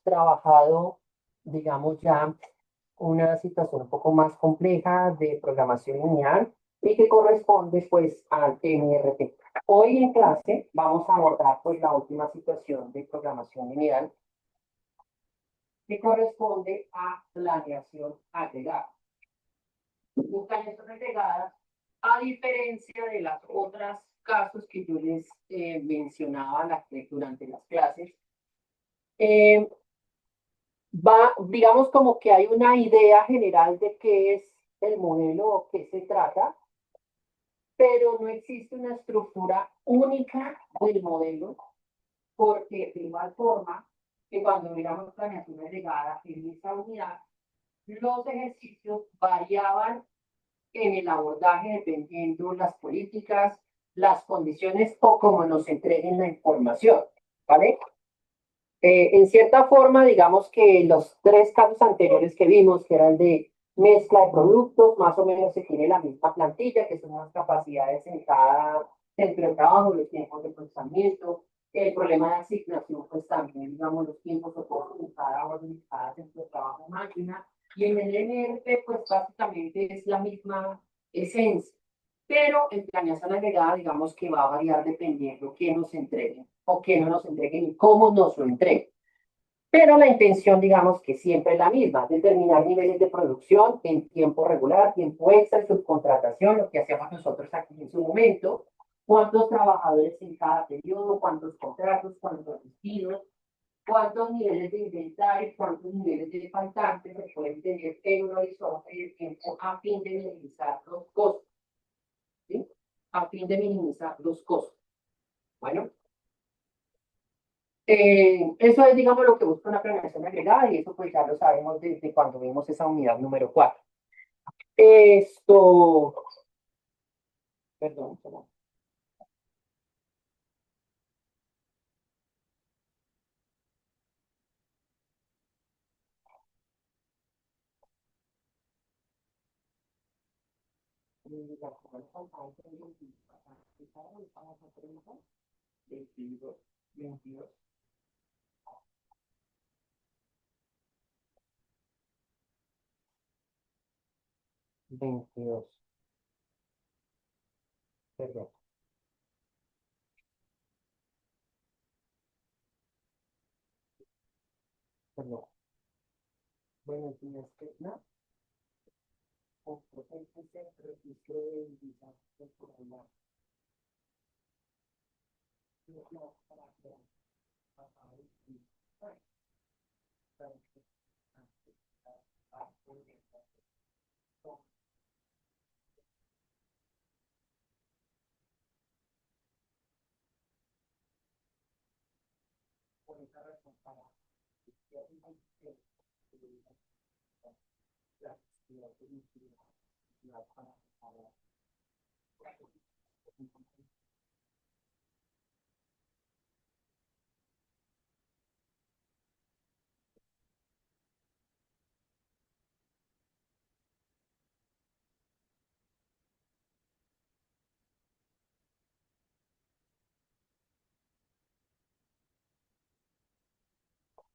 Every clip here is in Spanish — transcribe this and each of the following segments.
trabajado, digamos, ya una situación un poco más compleja de programación lineal y que corresponde pues al MRT. Hoy en clase vamos a abordar pues la última situación de programación lineal que corresponde a planeación agregada. En planeación agregada, a diferencia de las otras casos que yo les mencionaba durante las clases, eh, digamos como que hay una idea general de qué es el modelo o qué se trata, pero no existe una estructura única del modelo, porque de igual forma que cuando miramos planeación agregada en esa unidad, los ejercicios variaban en el abordaje dependiendo las políticas, las condiciones o cómo nos entreguen la información, ¿vale? En cierta forma, digamos que los tres casos anteriores que vimos, que era el de mezcla de productos, más o menos se tiene la misma plantilla, que son las capacidades en cada centro de trabajo, los tiempos de procesamiento, el problema de asignación, pues también, digamos, los tiempos oportunos en cada orden, en cada centro de trabajo máquina, y en el NRP, pues básicamente es la misma esencia. Pero en planeación agregada, digamos que va a variar dependiendo qué nos entreguen o qué no nos entreguen y cómo nos lo entreguen. Pero la intención, digamos que siempre es la misma, determinar niveles de producción en tiempo regular, tiempo extra, subcontratación, lo que hacíamos nosotros aquí en su momento, cuántos trabajadores en cada periodo, cuántos contratos, cuántos despidos, cuántos niveles de inventario, cuántos niveles de faltantes se pueden tener en un horizonte de tiempo a fin de minimizar los costos. ¿Sí? A fin de minimizar los costos. Bueno, eso es, digamos, lo que busca una planeación agregada y eso pues ya lo sabemos desde cuando vimos esa unidad número 4. Esto, perdón, perdón. Veintidós, 22, perdón, perdón. Buenos días, Edna. Competente registro de divisa temporal.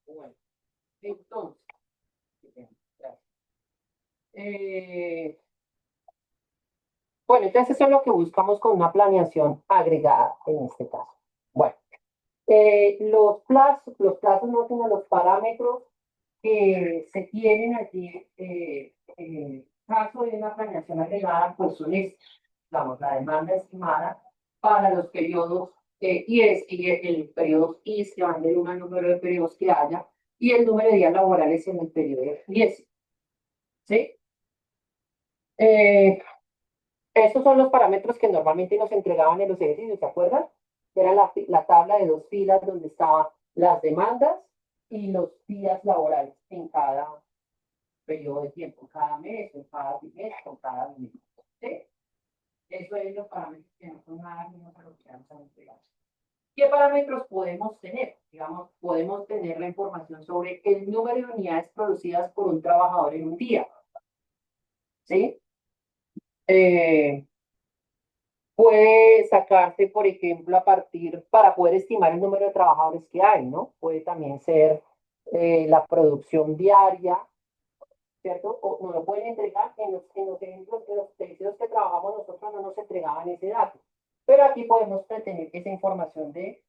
Bueno, entonces, eh, bueno, entonces eso es lo que buscamos con una planeación agregada en este caso. Bueno, los plazos no tienen los parámetros que se tienen allí en el caso de una planeación agregada, pues son estos, digamos, la demanda estimada para los periodos IES y el periodo IS que van del 1 al número de periodos que haya y el número de días laborales en el periodo IES. ¿Sí? Eh, Estos son los parámetros que normalmente nos entregaban en los ejercicios, ¿se acuerdan? Era la tabla de dos filas donde estaban las demandas y los días laborales en cada periodo de tiempo, cada mes, en cada trimestre, o cada mes. ¿Sí? Eso es los parámetros que no son nada menos a lo que vamos a entregar. ¿Qué parámetros podemos tener? Digamos, podemos tener la información sobre el número de unidades producidas por un trabajador en un día. ¿Sí? Eh, Puede sacarse, por ejemplo, a partir, para poder estimar el número de trabajadores que hay, ¿no? Puede también ser la producción diaria, ¿cierto? O nos lo pueden entregar en los ejemplos, en los textos que trabajamos nosotros no nos entregaban ese dato. Pero aquí podemos tener esa información de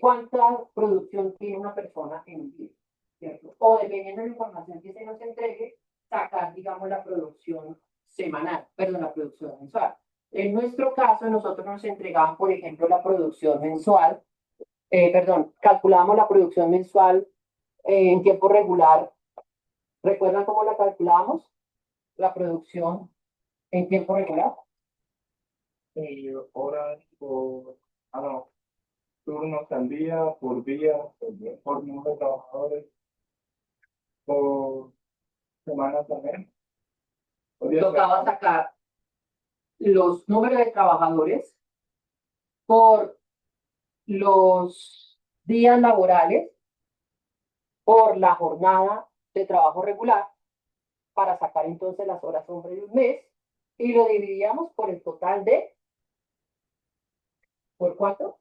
cuánta producción tiene una persona en un día, ¿cierto? O dependiendo de la información que se nos entregue, sacar, digamos, la producción semanal, perdón, la producción mensual. En nuestro caso, nosotros nos entregaban, por ejemplo, la producción mensual, perdón, calculábamos la producción mensual en tiempo regular. ¿Recuerdan cómo la calculábamos? La producción en tiempo regular. Horas por, no, turnos al día, por número de trabajadores, por semana también. Tocaba sacar los números de trabajadores por los días laborales, por la jornada de trabajo regular, para sacar entonces las horas hombre de un mes, y lo dividíamos por el total de, ¿por cuánto?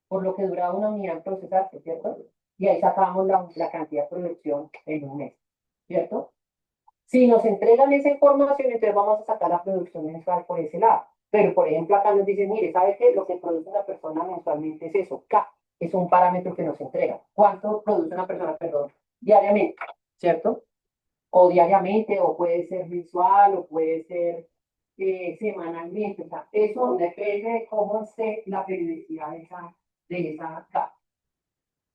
Por lo que duraba una unidad en procesarse, ¿cierto? Y ahí sacábamos la cantidad de producción en un mes, ¿cierto? Si nos entregan esa información, entonces vamos a sacar la producción mensual por ese lado. Pero, por ejemplo, acá nos dicen, mire, ¿sabe qué? Lo que produce una persona mensualmente es eso, K, es un parámetro que nos entrega. ¿Cuánto produce una persona, perdón, diariamente? ¿Cierto? O diariamente, o puede ser mensual, o puede ser semanalmente. O sea, eso depende de cómo esté la periodicidad de esa K.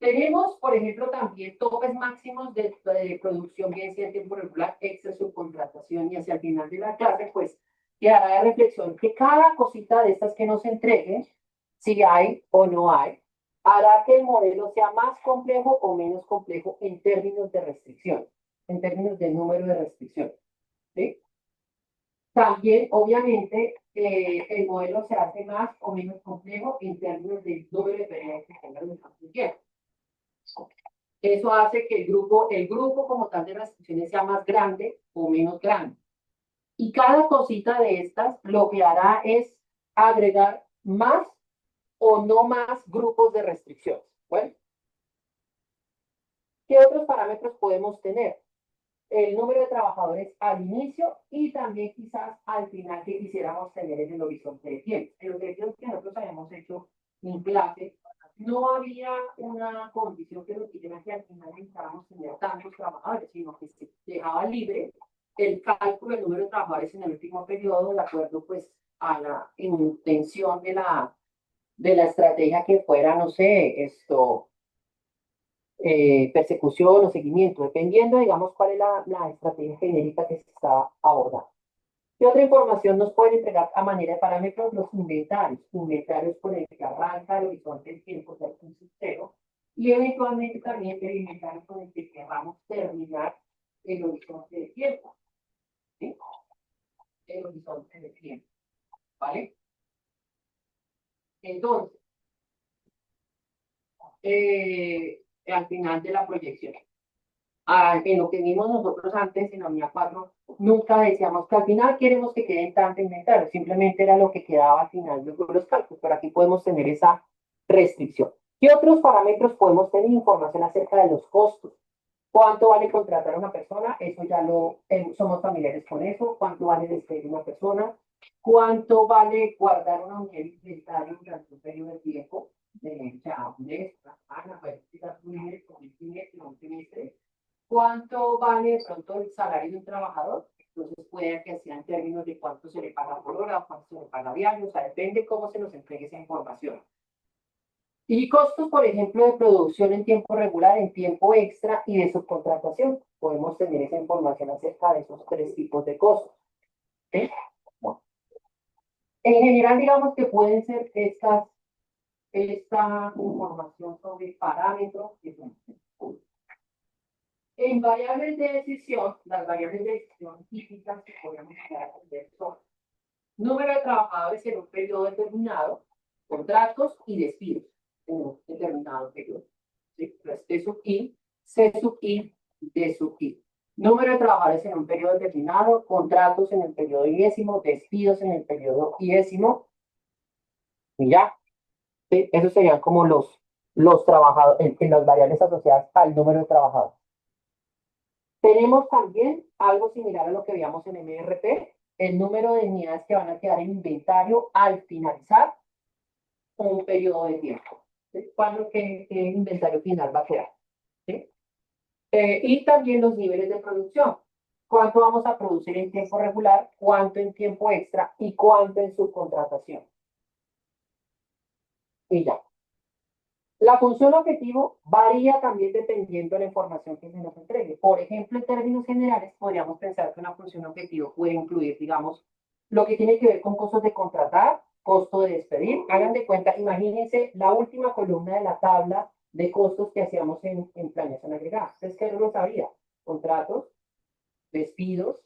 Tenemos, por ejemplo, también topes máximos de producción, bien sea en tiempo regular, extra subcontratación, y hacia el final de la clase, pues, quedará de reflexión que cada cosita de estas que nos entreguen, si hay o no hay, hará que el modelo sea más complejo o menos complejo en términos de restricción, en términos del número de restricciones, ¿sí? También, obviamente, el modelo se hace más o menos complejo en términos del número de periodos que tenga el tiempo. Eso hace que el grupo como tal de restricciones sea más grande o menos grande. Y cada cosita de estas lo que hará es agregar más o no más grupos de restricciones. Bueno, ¿qué otros parámetros podemos tener? El número de trabajadores al inicio y también quizás al final que quisiéramos tener en el horizonte de tiempo. En los ejemplos que nosotros habíamos hecho en clase, no había una condición que nos dijera que al final necesitábamos tener tantos trabajadores, sino que se dejaba libre el cálculo del número de trabajadores en el último periodo, de acuerdo pues a la intención de la estrategia que fuera, no sé, persecución o seguimiento, dependiendo, digamos, cuál es la estrategia genérica que se está abordando. ¿Qué otra información nos pueden entregar a manera de parámetros? Los inventarios con el que arranca el horizonte del tiempo del punto cero, y eventualmente también el inventario con el que queramos terminar el horizonte de tiempo, ¿sí? El horizonte de tiempo, ¿vale? Entonces, al final de la proyección. En lo que vimos nosotros antes en la unidad 4, nunca decíamos que al final queremos que queden tanto inventario, simplemente era lo que quedaba al final de los cálculos, pero aquí podemos tener esa restricción. ¿Qué otros parámetros podemos tener? Información acerca de los costos. ¿Cuánto vale contratar a una persona? Eso ya somos familiares con eso. ¿Cuánto vale despedir a una persona? ¿Cuánto vale guardar una unidad de inventario durante un periodo de tiempo? Ya, un mes, una semana, puede ser un mes, un trimestre, un trimestre. ¿Cuánto vale de pronto el salario de un trabajador? Entonces puede que sea en términos de cuánto se le paga por hora, cuánto se le paga diario, o sea, depende cómo se nos entregue esa información. Y costos, por ejemplo, de producción en tiempo regular, en tiempo extra y de subcontratación. Podemos tener esa información acerca de esos tres tipos de costos. ¿Sí? Bueno, en general, digamos que pueden ser esta información sobre parámetros que son. En variables de decisión, las variables de decisión típicas que podemos llegar a entender son número de trabajadores en un periodo determinado, contratos y despidos en un determinado periodo. ¿Sí? Entonces, T sub I, C sub I, D sub I. Número de trabajadores en un periodo determinado, contratos en el periodo iésimo, despidos en el periodo iésimo, y ya. ¿Sí? Esos serían como los trabajadores, en las variables asociadas al número de trabajadores. Tenemos también algo similar a lo que veíamos en MRP, el número de unidades que van a quedar en inventario al finalizar un periodo de tiempo. ¿Sí? ¿Cuándo qué inventario final va a quedar? ¿Sí? Y también los niveles de producción. ¿Cuánto vamos a producir en tiempo regular? ¿Cuánto en tiempo extra? ¿Y cuánto en subcontratación? Y ya. La función objetivo varía también dependiendo de la información que se nos entregue. Por ejemplo, en términos generales, podríamos pensar que una función objetivo puede incluir, digamos, lo que tiene que ver con costos de contratar, costo de despedir. Hagan de cuenta, imagínense la última columna de la tabla de costos que hacíamos en planeación agregada. Entonces, ¿qué no sabía? Contratos, despidos,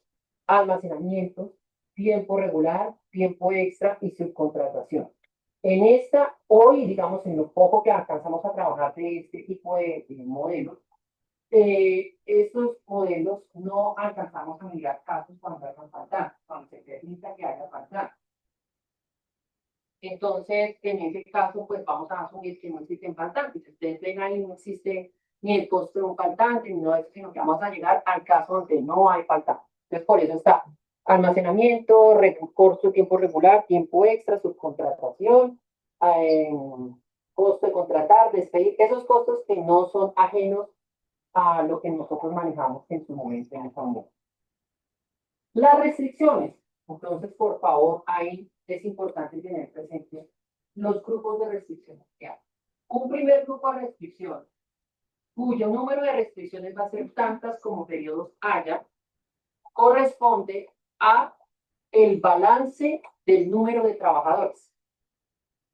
almacenamientos, tiempo regular, tiempo extra y subcontratación. En esta, hoy, digamos, en lo poco que alcanzamos a trabajar de este tipo de modelos, estos modelos no alcanzamos a mirar casos cuando hagan falta, cuando se permita que haya falta. Entonces, en ese caso, pues vamos a asumir que no existen faltantes. Si ustedes ven ahí, no existe ni el costo de un faltante, ni nada de eso, sino que vamos a llegar al caso donde no hay faltante. Entonces, por eso está almacenamiento, costo de tiempo regular, tiempo extra, subcontratación, eh, costo de contratar, despedir, esos costos que no son ajenos a lo que nosotros manejamos en su momento, en ese momento. Las restricciones. Entonces, por favor, ahí es importante tener presente los grupos de restricciones que hay. Un primer grupo de restricciones, cuyo número de restricciones va a ser tantas como periodos haya, corresponde a el balance del número de trabajadores.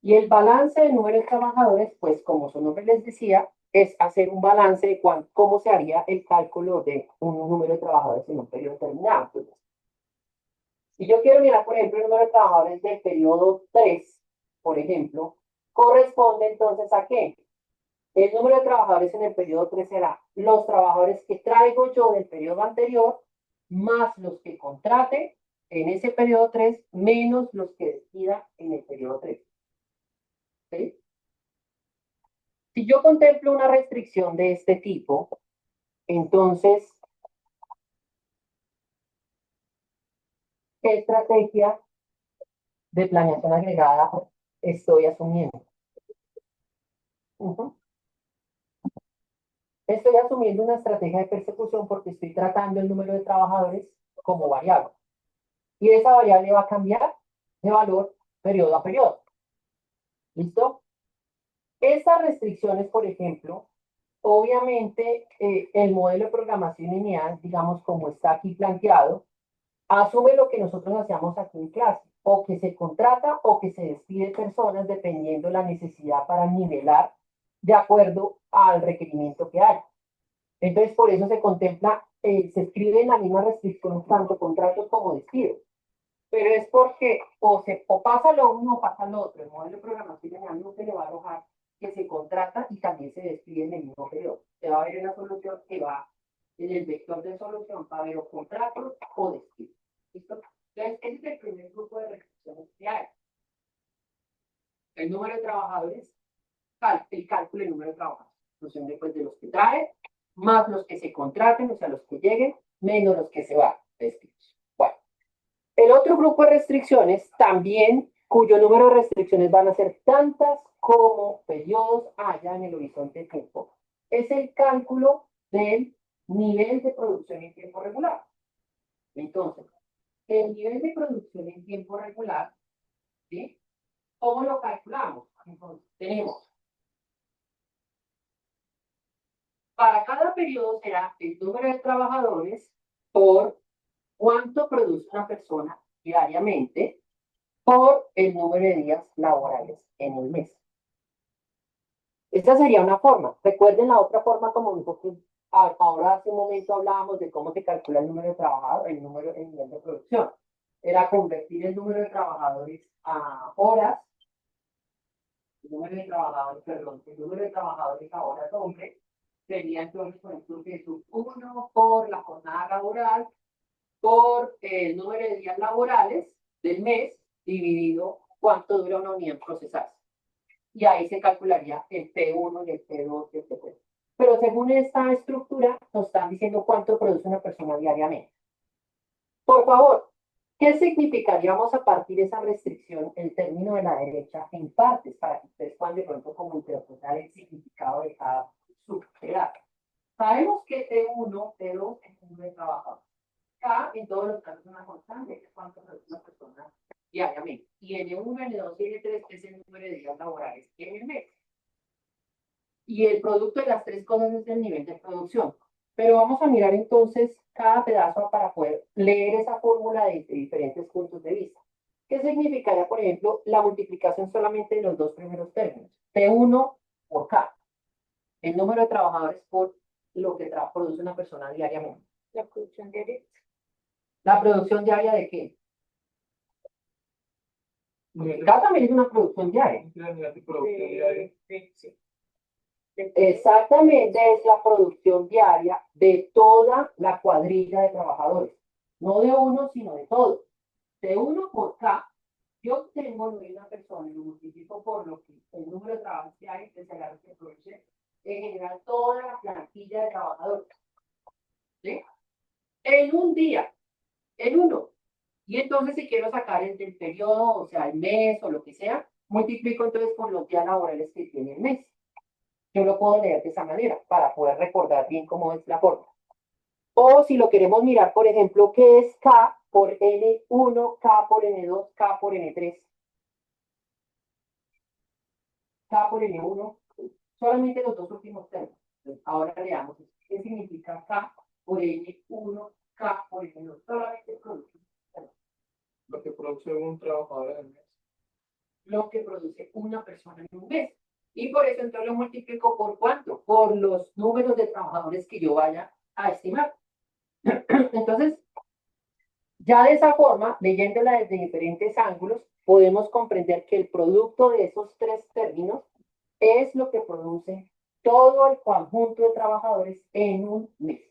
Y el balance del número de trabajadores, pues como su nombre les decía, es hacer un balance de cómo se haría el cálculo de un número de trabajadores en un periodo determinado. Entonces, si yo quiero mirar, por ejemplo, el número de trabajadores del periodo 3, por ejemplo, corresponde entonces a qué? El número de trabajadores en el periodo 3 será los trabajadores que traigo yo del periodo anterior, más los que contrate en ese periodo 3, menos los que despida en el periodo 3. ¿Sí? Si yo contemplo una restricción de este tipo, entonces, ¿qué estrategia de planeación agregada estoy asumiendo? Estoy asumiendo una estrategia de persecución porque estoy tratando el número de trabajadores como variable. Y esa variable va a cambiar de valor periodo a periodo. ¿Listo? Estas restricciones, por ejemplo, obviamente el modelo de programación lineal, digamos como está aquí planteado, asume lo que nosotros hacíamos aquí en clase, o que se contrata o que se despide personas dependiendo la necesidad para nivelar de acuerdo al requerimiento que hay. Entonces, por eso se contempla, se escribe en la misma restricción tanto contratos como despidos. Pero es porque o pasa lo uno o pasa lo otro. El modelo de programación lineal no se le va a arrojar que se contrata y también se despide en el mismo periodo. Se va a ver una solución que va en el vector de solución para ver o contratos o despidos. ¿Listo? Entonces, ese es el primer grupo de restricciones que hay. El número de trabajadores, el cálculo del número de trabajadores. Función después de los que trae, más los que se contraten, o sea, los que lleguen, menos los que se van, despidos. Bueno, el otro grupo de restricciones también, cuyo número de restricciones van a ser tantas como periodos haya en el horizonte de tiempo, es el cálculo del nivel de producción en tiempo regular. Entonces, el nivel de producción en tiempo regular, ¿sí? ¿Cómo lo calculamos? Entonces, tenemos, para cada periodo será el número de trabajadores por cuánto produce una persona diariamente por el número de días laborales en el mes. Esta sería una forma. Recuerden la otra forma como nosotros ahora hace un momento hablábamos de cómo se calcula el número de trabajadores, el nivel de producción. Era convertir el número de trabajadores a horas, el número de trabajadores, perdón, el número de trabajadores a horas hombre, sería entonces, por ejemplo, que sub 1 por la jornada laboral, por el número de días laborales del mes, dividido cuánto dura una unidad en procesarse. Y ahí se calcularía el P1 y el P2 y el P3. pero según esta estructura nos están diciendo cuánto produce una persona diariamente. Por favor, ¿qué significaría? Vamos a partir esa restricción, el término de la derecha, en partes, para que ustedes puedan de pronto como interpretar el significado de cada subgrado. Sabemos que T1, T2 es un número de trabajadores. K en todos los casos es una constante, es cuánto produce una persona diariamente. Y N1, N2 y N3 es el número de días laborales en el mes. Y el producto de las tres cosas es el nivel de producción. Pero vamos a mirar entonces cada pedazo para poder leer esa fórmula desde diferentes puntos de vista. ¿Qué significaría, por ejemplo, la multiplicación solamente de los dos primeros términos? T1 por K, el número de trabajadores por lo que produce una persona diariamente. La producción diaria. ¿La producción diaria de qué? K también es una producción diaria. Sí. Exactamente, es la producción diaria de toda la cuadrilla de trabajadores. No de uno, sino de todos. De uno por K, yo tengo no de una persona y lo multiplico por lo que el número de trabajadores que hay, que será lo que produce en general toda la plantilla de trabajadores. ¿Sí? En un día, en uno. Y entonces si quiero sacar el del periodo, o sea, el mes o lo que sea, multiplico entonces por los días laborales que tiene el mes. Yo lo puedo leer de esa manera para poder recordar bien cómo es la forma. O si lo queremos mirar, por ejemplo, ¿qué es K por N1, K por N2, K por N3? K por N1, solamente los dos últimos términos. Ahora veamos qué significa K por N1, K por N2. Solamente el producto. Lo que produce un trabajador en el mes. Lo que produce una persona en un mes. Y por eso entonces lo multiplico por ¿cuánto? Por los números de trabajadores que yo vaya a estimar. Entonces, ya de esa forma, leyéndola desde diferentes ángulos, podemos comprender que el producto de esos tres términos es lo que produce todo el conjunto de trabajadores en un mes.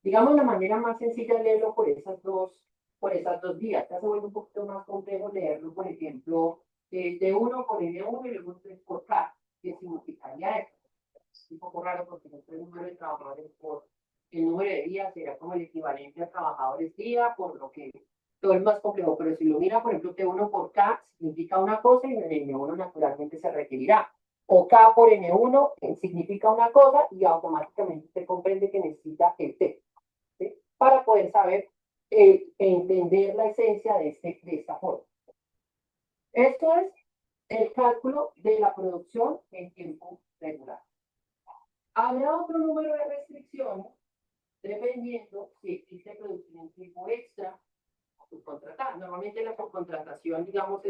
Digamos, la manera más sencilla de leerlo por esas dos vías. Ya se vuelve un poquito más complejo leerlo, por ejemplo, de uno por N1 y luego 3 por K, que significaría eso. Es un poco raro porque no es el número de trabajadores por el número de días, sería como el equivalente a trabajadores día, por lo que todo es más complejo. Pero si lo mira, por ejemplo, T1 por K significa una cosa y en N1 naturalmente se requerirá. O K por N1 significa una cosa y automáticamente se comprende que necesita el T. ¿Sí? Para poder saber, entender la esencia de esta forma. Esto es el cálculo de la producción en tiempo regular. Habrá otro número de restricciones dependiendo si existe producción en tiempo extra o subcontratar. Normalmente la subcontratación, digamos,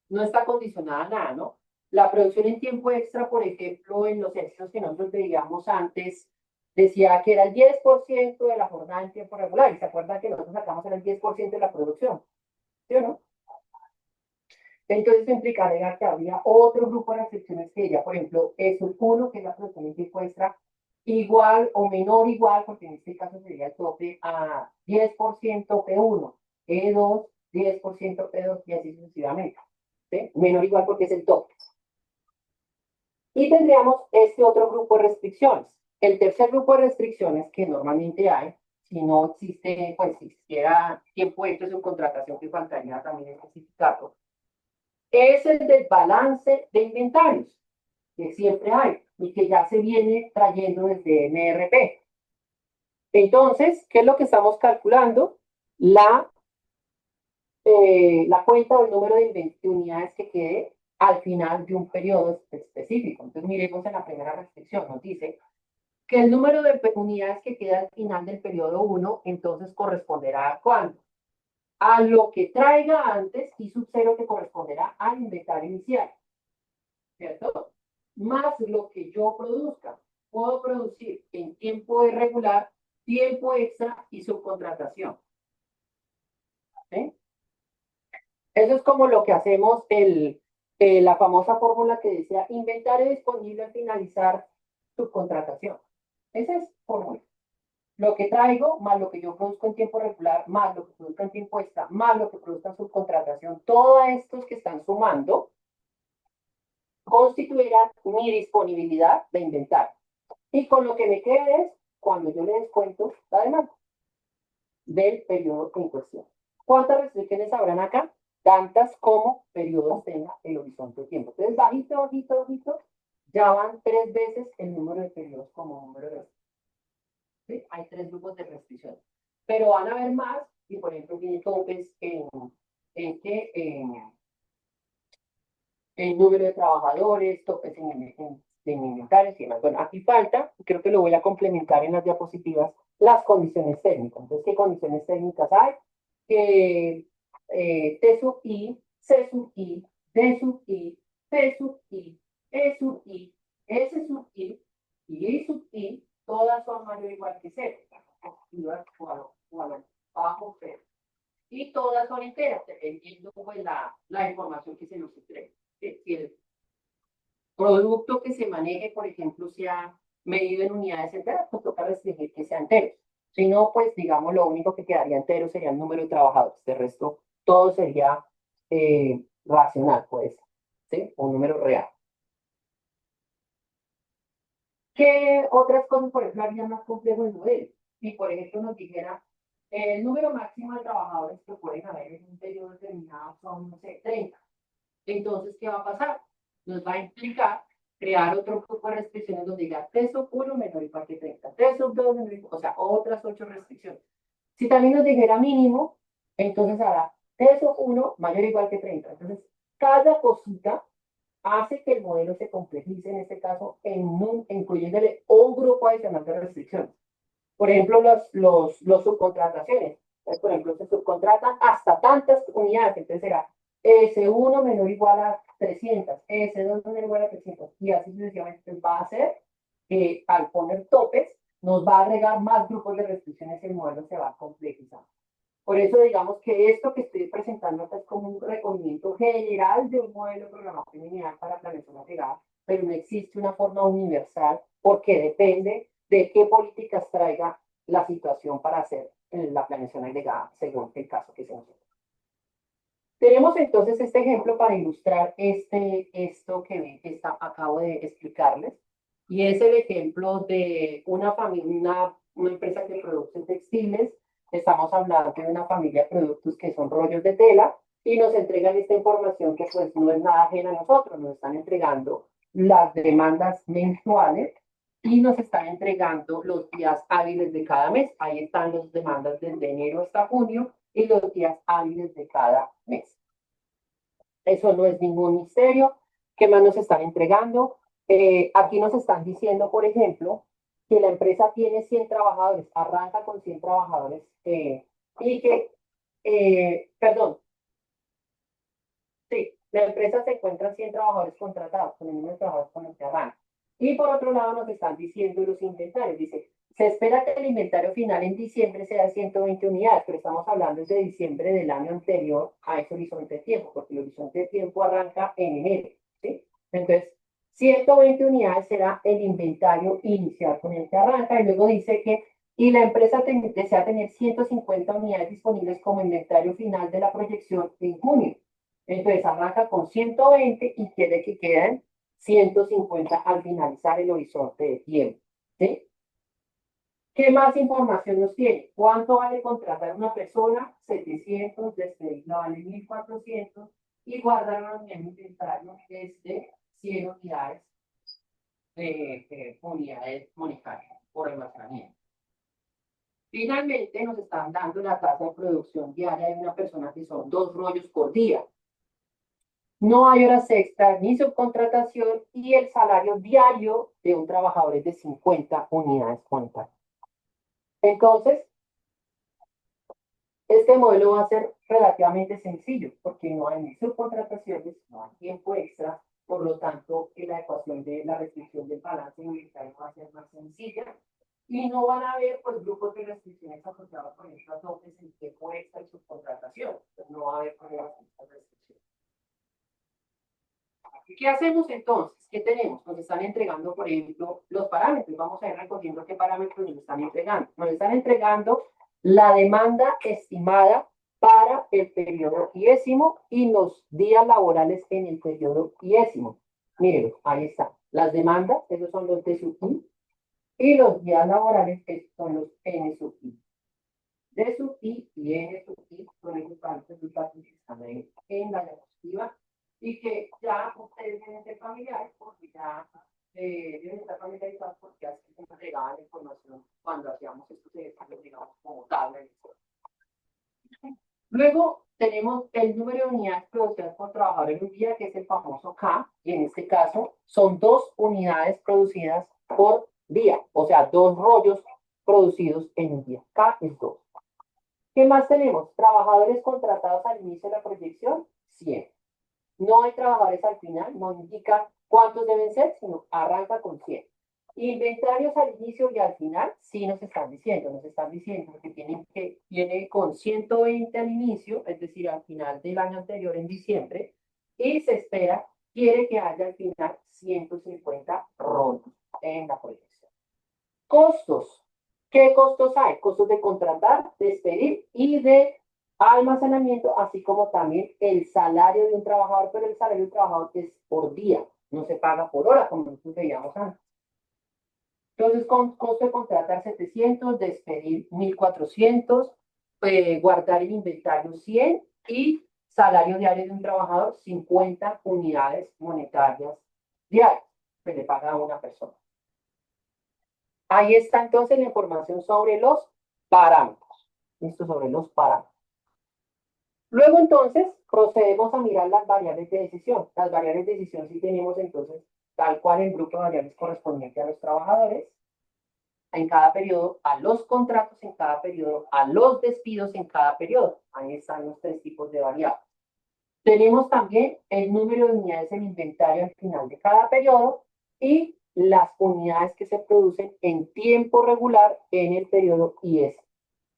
no está condicionada a nada, ¿no? La producción en tiempo extra, por ejemplo, en los ejercicios que nosotros veíamos antes, decía que era el 10% de la jornada en tiempo regular. ¿Y se acuerdan que nosotros sacamos el 10% de la producción? ¿Sí o no? Entonces, eso implicaría que habría otro grupo de restricciones que diría, por ejemplo, es el 1, que es la producción en tiempo extra, igual o menor igual, porque en este caso sería el tope a 10% P1, E2, 10% P2 y así sucesivamente. ¿Sí? Menor igual porque es el tope. Y tendríamos este otro grupo de restricciones. El tercer grupo de restricciones que normalmente hay, si no existe, pues si existiera tiempo extra en contratación, que faltaría también especificarlo, es el del balance de inventarios, que siempre hay y que ya se viene trayendo desde MRP. Entonces, ¿qué es lo que estamos calculando? La cuenta o el número de unidades que quede al final de un periodo específico. Entonces, miremos en la primera restricción, nos dice que el número de unidades que queda al final del periodo 1, entonces corresponderá a ¿cuánto? A lo que traiga antes y sub 0 que corresponderá al inventario inicial. ¿Cierto? Más lo que yo produzca. Puedo producir en tiempo irregular, tiempo extra y subcontratación. ¿Sí? Eso es como lo que hacemos la famosa fórmula que decía inventario disponible al finalizar subcontratación. Esa es fórmula. Lo que traigo, más lo que yo produzco en tiempo regular, más lo que produzco en tiempo extra, más lo que produzco en subcontratación, todos estos que están sumando, constituirán mi disponibilidad de inventario. Y con lo que me quede es cuando yo le descuento la demanda del periodo en cuestión. ¿Cuántas restricciones habrán acá? Tantas como periodos tenga el horizonte de tiempo. Entonces, bajito, bajito, bajito, ya van 3 veces el número de periodos como número de restricciones. ¿Sí? Hay 3 grupos de restricciones. Pero van a haber más, y por ejemplo, tiene topes en, que, en número de trabajadores, topes en inventarios y demás. Bueno, aquí falta, creo que lo voy a complementar en las diapositivas, las condiciones técnicas. Entonces, ¿qué condiciones técnicas hay? Que T sub I, C sub I, D sub I, P sub I, E sub I, S sub I y I sub I, todas son mayor o igual que cero, positivas o a lo bajo cero. Y todas son enteras, dependiendo pues, la información que se nos entregue. Si el producto que se maneje, por ejemplo, sea medido en unidades enteras, pues toca restringir que sea entero. Si no, pues digamos, lo único que quedaría entero sería el número de trabajadores. De resto, todo sería racional, pues, ¿sí? Un número real. ¿Qué otras cosas, por ejemplo, harían más complejo el modelo? Si, por ejemplo, nos dijera el número máximo de trabajadores que pueden haber en un periodo determinado son, no sé, 30. Entonces, ¿qué va a pasar? Nos va a implicar crear otro grupo de restricciones donde diga T sub 1 menor o igual que 30, T sub 2 menor o igual, o sea, otras 8 restricciones. Si también nos dijera mínimo, entonces hará T sub 1 mayor o igual que 30. Entonces, cada cosita hace que el modelo se complejice, en este caso, incluyéndole un grupo adicional de restricciones. Por ejemplo, los subcontrataciones. Entonces, por ejemplo, se subcontratan hasta tantas unidades, entonces será S1 menor o igual a 300, S2 menor o igual a 300, y así sucesivamente. Entonces va a hacer que al poner topes, nos va a agregar más grupos de restricciones y el modelo se va a complejizar. Por eso digamos que esto que estoy presentando acá es como un reconocimiento general de un modelo de programación lineal para planeación agregada, pero no existe una forma universal porque depende de qué políticas traiga la situación para hacer la planeación agregada según el caso que se nos dé. Tenemos entonces este ejemplo para ilustrar esto que acabo de explicarles, y es el ejemplo de una familia, una empresa que produce textiles. Estamos hablando de una familia de productos que son rollos de tela y nos entregan esta información que pues no es nada ajena a nosotros, nos están entregando las demandas mensuales y nos están entregando los días hábiles de cada mes. Ahí están las demandas desde enero hasta junio y los días hábiles de cada mes. Eso no es ningún misterio. ¿Qué más nos están entregando? Aquí nos están diciendo, por ejemplo, que la empresa tiene 100 trabajadores, arranca con 100 trabajadores y que, perdón, sí, la empresa se encuentra 100 trabajadores contratados, con el número de trabajadores con el que arranca. Y por otro lado nos están diciendo los inventarios. Dice, se espera que el inventario final en diciembre sea de 120 unidades, pero estamos hablando de diciembre del año anterior a ese horizonte de tiempo, porque el horizonte de tiempo arranca en enero, ¿sí? Entonces, 120 unidades será el inventario inicial con el que arranca, y luego dice que y la empresa desea tener 150 unidades disponibles como inventario final de la proyección en junio. Entonces arranca con 120 y quiere que queden 150 al finalizar el horizonte de tiempo. ¿Sí? ¿Qué más información nos tiene? ¿Cuánto vale contratar a una persona? 700, despedirla vale 1400 y guardar una unidad en inventario es de 100 unidades unidades monetarias por almacenamiento. Finalmente nos están dando la tasa de producción diaria de una persona que son 2 rollos por día. No hay horas extras ni subcontratación y el salario diario de un trabajador es de 50 unidades monetarias. Entonces, este modelo va a ser relativamente sencillo porque no hay ni subcontrataciones, no hay tiempo extra, por lo tanto, la ecuación de la restricción del balance unitario va a ser más sencilla y no van a haber pues, grupos de restricciones asociados, por ejemplo, a topes en tiempo extra y subcontratación. Entonces, no va a haber problemas con estas restricciones. ¿Qué hacemos entonces? ¿Qué tenemos? Nos están entregando, por ejemplo, los parámetros. Vamos a ir recogiendo qué parámetros nos están entregando. Nos están entregando la demanda estimada para el periodo iésimo y los días laborales en el periodo iésimo. Miren, ahí está. Las demandas, esos son los de su Y los días laborales que son los N sub I. D sub I y N sub I son esos valores que están ahí en la diapositiva y que ya ustedes deben ser familiares porque ya deben estar familiarizados porque así se entregaba la información cuando hacíamos estos ejercicios, digamos, como tabla. Luego tenemos el número de unidades producidas por trabajador en un día, que es el famoso K, y en este caso son 2 unidades producidas por día, o sea, 2 rollos producidos en un día. K es 2. ¿Qué más tenemos? Trabajadores contratados al inicio de la proyección, 100. No hay trabajadores al final, no indica cuántos deben ser, sino arranca con 100. Inventarios al inicio y al final, sí nos están diciendo que viene con 120 al inicio, es decir, al final del año anterior, en diciembre, y se espera, quiere que haya al final 150 rollos en la proyección. Costos. ¿Qué costos hay? Costos de contratar, despedir y de almacenamiento, así como también el salario de un trabajador, pero el salario de un trabajador es por día, no se paga por hora, como nosotros veíamos antes. Entonces, con costo de contratar 700, despedir 1400, guardar el inventario 100 y salario diario de un trabajador 50 unidades monetarias diarias que le paga a una persona. Ahí está entonces la información sobre los parámetros. Listo, sobre los parámetros. Luego entonces procedemos a mirar las variables de decisión. Las variables de decisión sí tenemos entonces tal cual el grupo de variables correspondiente a los trabajadores en cada periodo, a los contratos en cada periodo, a los despidos en cada periodo. Ahí están los 3 tipos de variables. Tenemos también el número de unidades en inventario al final de cada periodo y las unidades que se producen en tiempo regular en el periodo IS.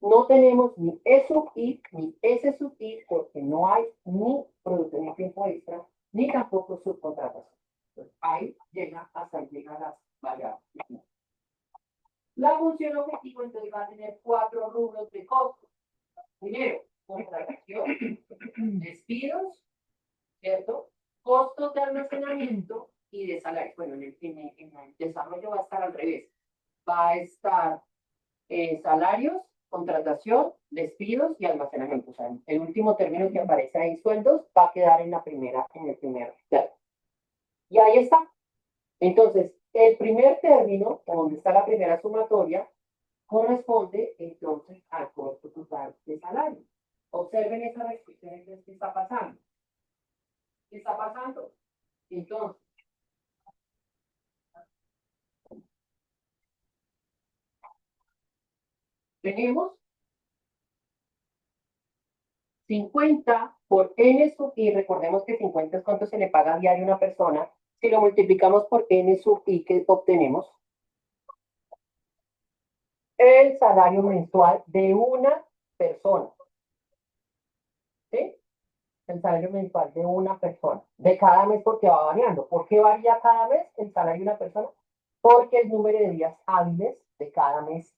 No tenemos ni E sub I ni S sub I porque no hay ni producción en tiempo extra ni tampoco subcontratación. Entonces, ahí llegan las variables. La función objetivo entonces va a tener 4 rubros de costo. Primero, contratación, despidos, ¿cierto? Costos de almacenamiento y de salario. Bueno, en el desarrollo va a estar al revés. Va a estar salarios, contratación, despidos y almacenamiento. O sea, el último término que aparece ahí, sueldos, va a quedar en el primer término. Y ahí está. Entonces, el primer término, donde está la primera sumatoria, corresponde entonces al costo total de salario. Observen esa restricción que está pasando. ¿Qué está pasando? Entonces, tenemos 50 por N sub I, recordemos que 50 es cuánto se le paga diario a una persona. Si lo multiplicamos por N sub I, ¿qué obtenemos? El salario mensual de una persona. ¿Sí? El salario mensual de una persona. De cada mes porque va variando. ¿Por qué varía cada mes el salario de una persona? Porque el número de días hábiles de cada mes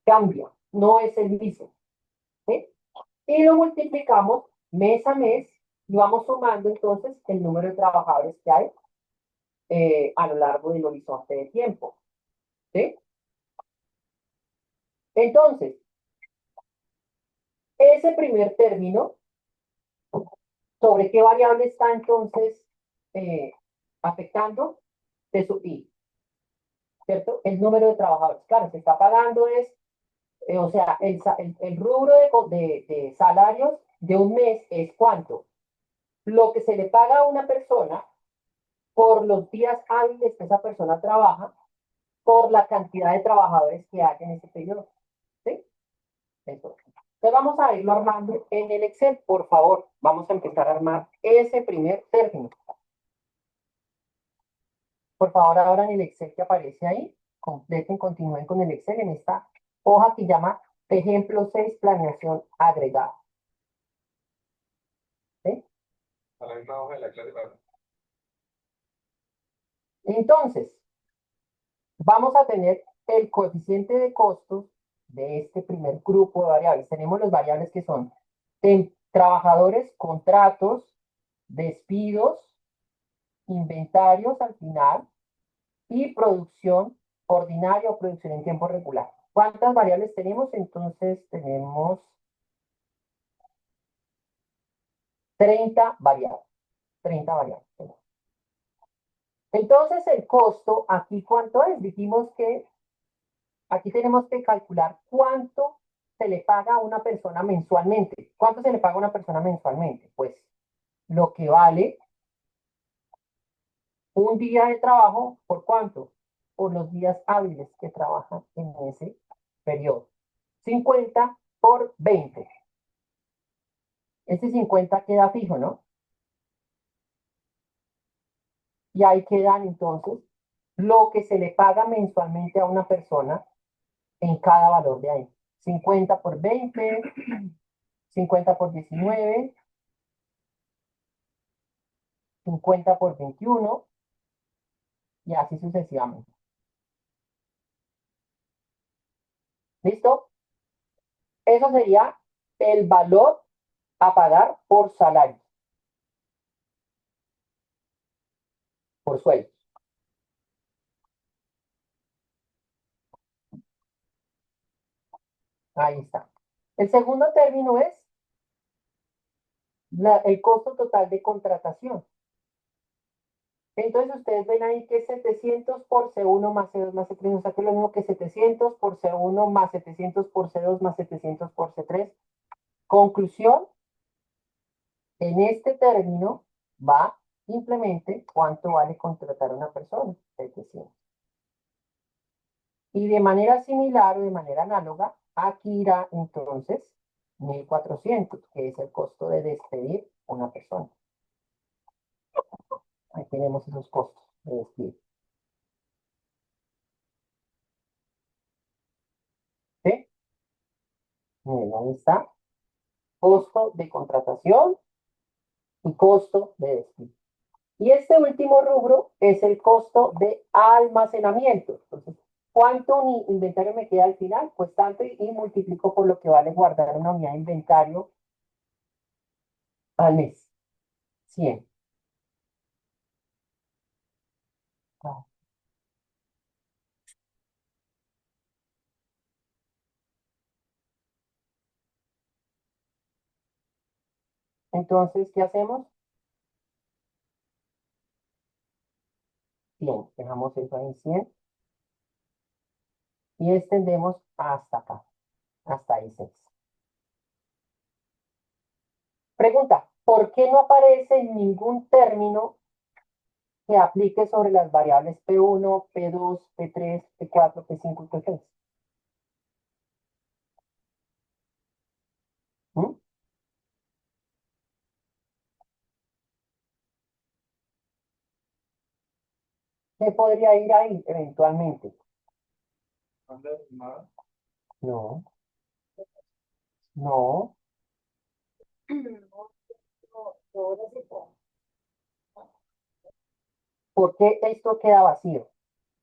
cambia. No es el mismo. ¿Sí? Y lo multiplicamos mes a mes y vamos sumando entonces el número de trabajadores que hay a lo largo del horizonte de tiempo. ¿Sí? Entonces, ese primer término, ¿sobre qué variable está entonces afectando? De su I, ¿cierto? El número de trabajadores. Claro, se está pagando es, o sea, el rubro de salarios de un mes es ¿cuánto? Lo que se le paga a una persona por los días hábiles que esa persona trabaja, por la cantidad de trabajadores que hay en ese periodo. ¿Sí? Eso. Entonces vamos a irlo armando en el Excel, por favor. Vamos a empezar a armar ese primer término. Por favor, ahora en el Excel que aparece ahí, completen, continúen con el Excel en esta hoja que llama ejemplo 6, planeación agregada. ¿Sí? A la misma hoja de la clase. Entonces, vamos a tener el coeficiente de costos de este primer grupo de variables. Tenemos los variables que son trabajadores, contratos, despidos, inventarios al final y producción ordinaria o producción en tiempo regular. ¿Cuántas variables tenemos? Entonces tenemos 30 variables. 30 variables. Entonces el costo, aquí ¿cuánto es? Dijimos que aquí tenemos que calcular cuánto se le paga a una persona mensualmente. ¿Cuánto se le paga a una persona mensualmente? Pues lo que vale un día de trabajo, ¿por cuánto? Por los días hábiles que trabajan en ese periodo. 50 por 20. Este 50 queda fijo, ¿no? Y ahí quedan entonces lo que se le paga mensualmente a una persona en cada valor de ahí. 50 por 20, 50 por 19, 50 por 21 y así sucesivamente. ¿Listo? Eso sería el valor a pagar por salario, por sueldo. Ahí está. El segundo término es el costo total de contratación. Entonces ustedes ven ahí que es 700 por C1 más C2 más C3, o sea que es lo mismo que 700 por C1 más 700 por C2 más 700 por C3. Conclusión, en este término va simplemente cuánto vale contratar a una persona, 700. Y de manera similar o de manera análoga, aquí irá entonces 1400, que es el costo de despedir una persona. Ahí tenemos esos costos de despido. ¿Sí? Miren, ahí está. Costo de contratación y costo de despido. Y este último rubro es el costo de almacenamiento. Entonces, ¿cuánto inventario me queda al final? Pues tanto y multiplico por lo que vale guardar una unidad de inventario al mes. 100. Ah, entonces, ¿qué hacemos? 100. Dejamos eso ahí 100 y extendemos hasta acá, hasta ahí 6. Pregunta, ¿por qué no aparece ningún término que aplique sobre las variables P1, P2, P3, P4, P5 y P6? ¿Mm? ¿Qué podría ir ahí eventualmente? Más. No, no. ¿Por qué esto queda vacío?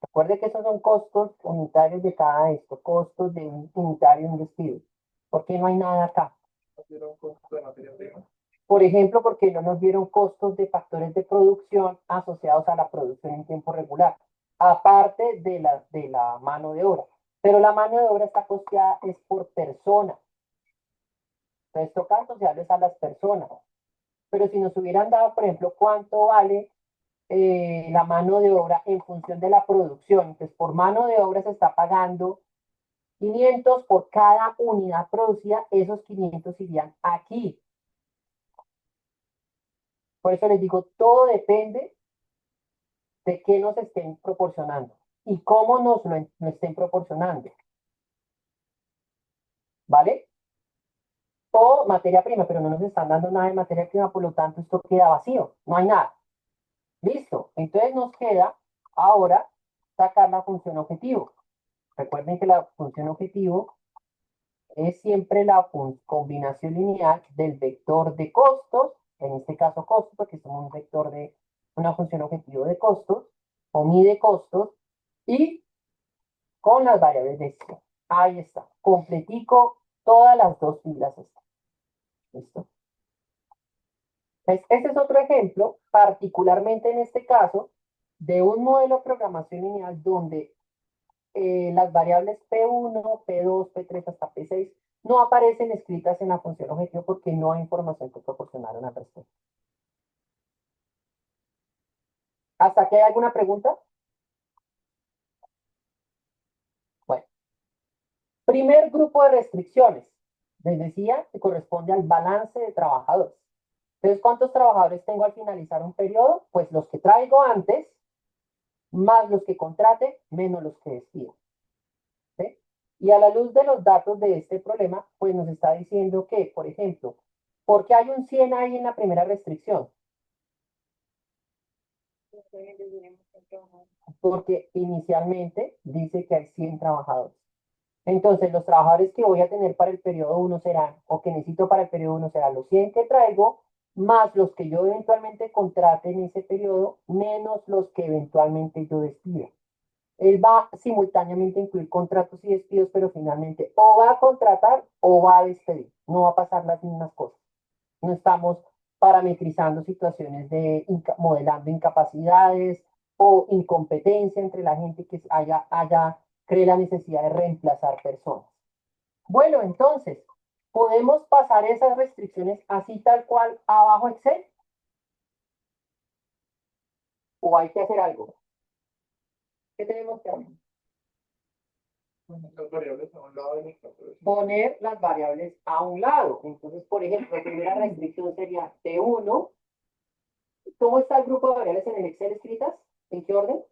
Recuerde que esos son costos unitarios de cada esto, costos de un unitario en un despido. ¿Por qué no hay nada acá? Dieron costo de materia prima. Por ejemplo, porque no nos dieron costos de factores de producción asociados a la producción en tiempo regular, aparte de la mano de obra. Pero la mano de obra está costeada es por persona. Entonces toca asociarles a las personas. Pero si nos hubieran dado, por ejemplo, cuánto vale la mano de obra en función de la producción, entonces por mano de obra se está pagando 500 por cada unidad producida, esos 500 irían aquí. Por eso les digo, todo depende de qué nos estén proporcionando y cómo nos lo estén proporcionando. ¿Vale? O materia prima, pero no nos están dando nada de materia prima, por lo tanto esto queda vacío, no hay nada. Listo, entonces nos queda ahora sacar la función objetivo. Recuerden que la función objetivo es siempre la combinación lineal del vector de costos, en este caso costos, porque es un vector de una función objetivo de costos, o mide costos, y con las variables de decisión. Ahí está, completico, todas las dos filas están. ¿Listo? Pues este es otro ejemplo, particularmente en este caso, de un modelo de programación lineal donde las variables P1, P2, P3 hasta P6 no aparecen escritas en la función objetivo porque no hay información que proporcionar al respecto. ¿Hasta aquí hay alguna pregunta? Bueno, primer grupo de restricciones. Les decía que corresponde al balance de trabajadores. Entonces, ¿cuántos trabajadores tengo al finalizar un periodo? Pues los que traigo antes, más los que contrate, menos los que despido. ¿Sí? Y a la luz de los datos de este problema, pues nos está diciendo que, por ejemplo, ¿por qué hay un 100 ahí en la primera restricción? Porque inicialmente dice que hay 100 trabajadores. Entonces, los trabajadores que voy a tener para el periodo 1 serán, o que necesito para el periodo 1 serán los 100 que traigo, más los que yo eventualmente contrate en ese periodo, menos los que eventualmente yo despida. Él va simultáneamente a incluir contratos y despidos, pero finalmente o va a contratar o va a despedir. No va a pasar las mismas cosas. No estamos parametrizando situaciones de modelando incapacidades o incompetencia entre la gente que cree la necesidad de reemplazar personas. Bueno, entonces, ¿podemos pasar esas restricciones así tal cual abajo Excel? ¿O hay que hacer algo? ¿Qué tenemos que hacer? Las variables a un lado de nuestra profesión. Poner las variables a un lado. Entonces, por ejemplo, la primera restricción sería T1. ¿Cómo está el grupo de variables en el Excel escritas? ¿En qué orden?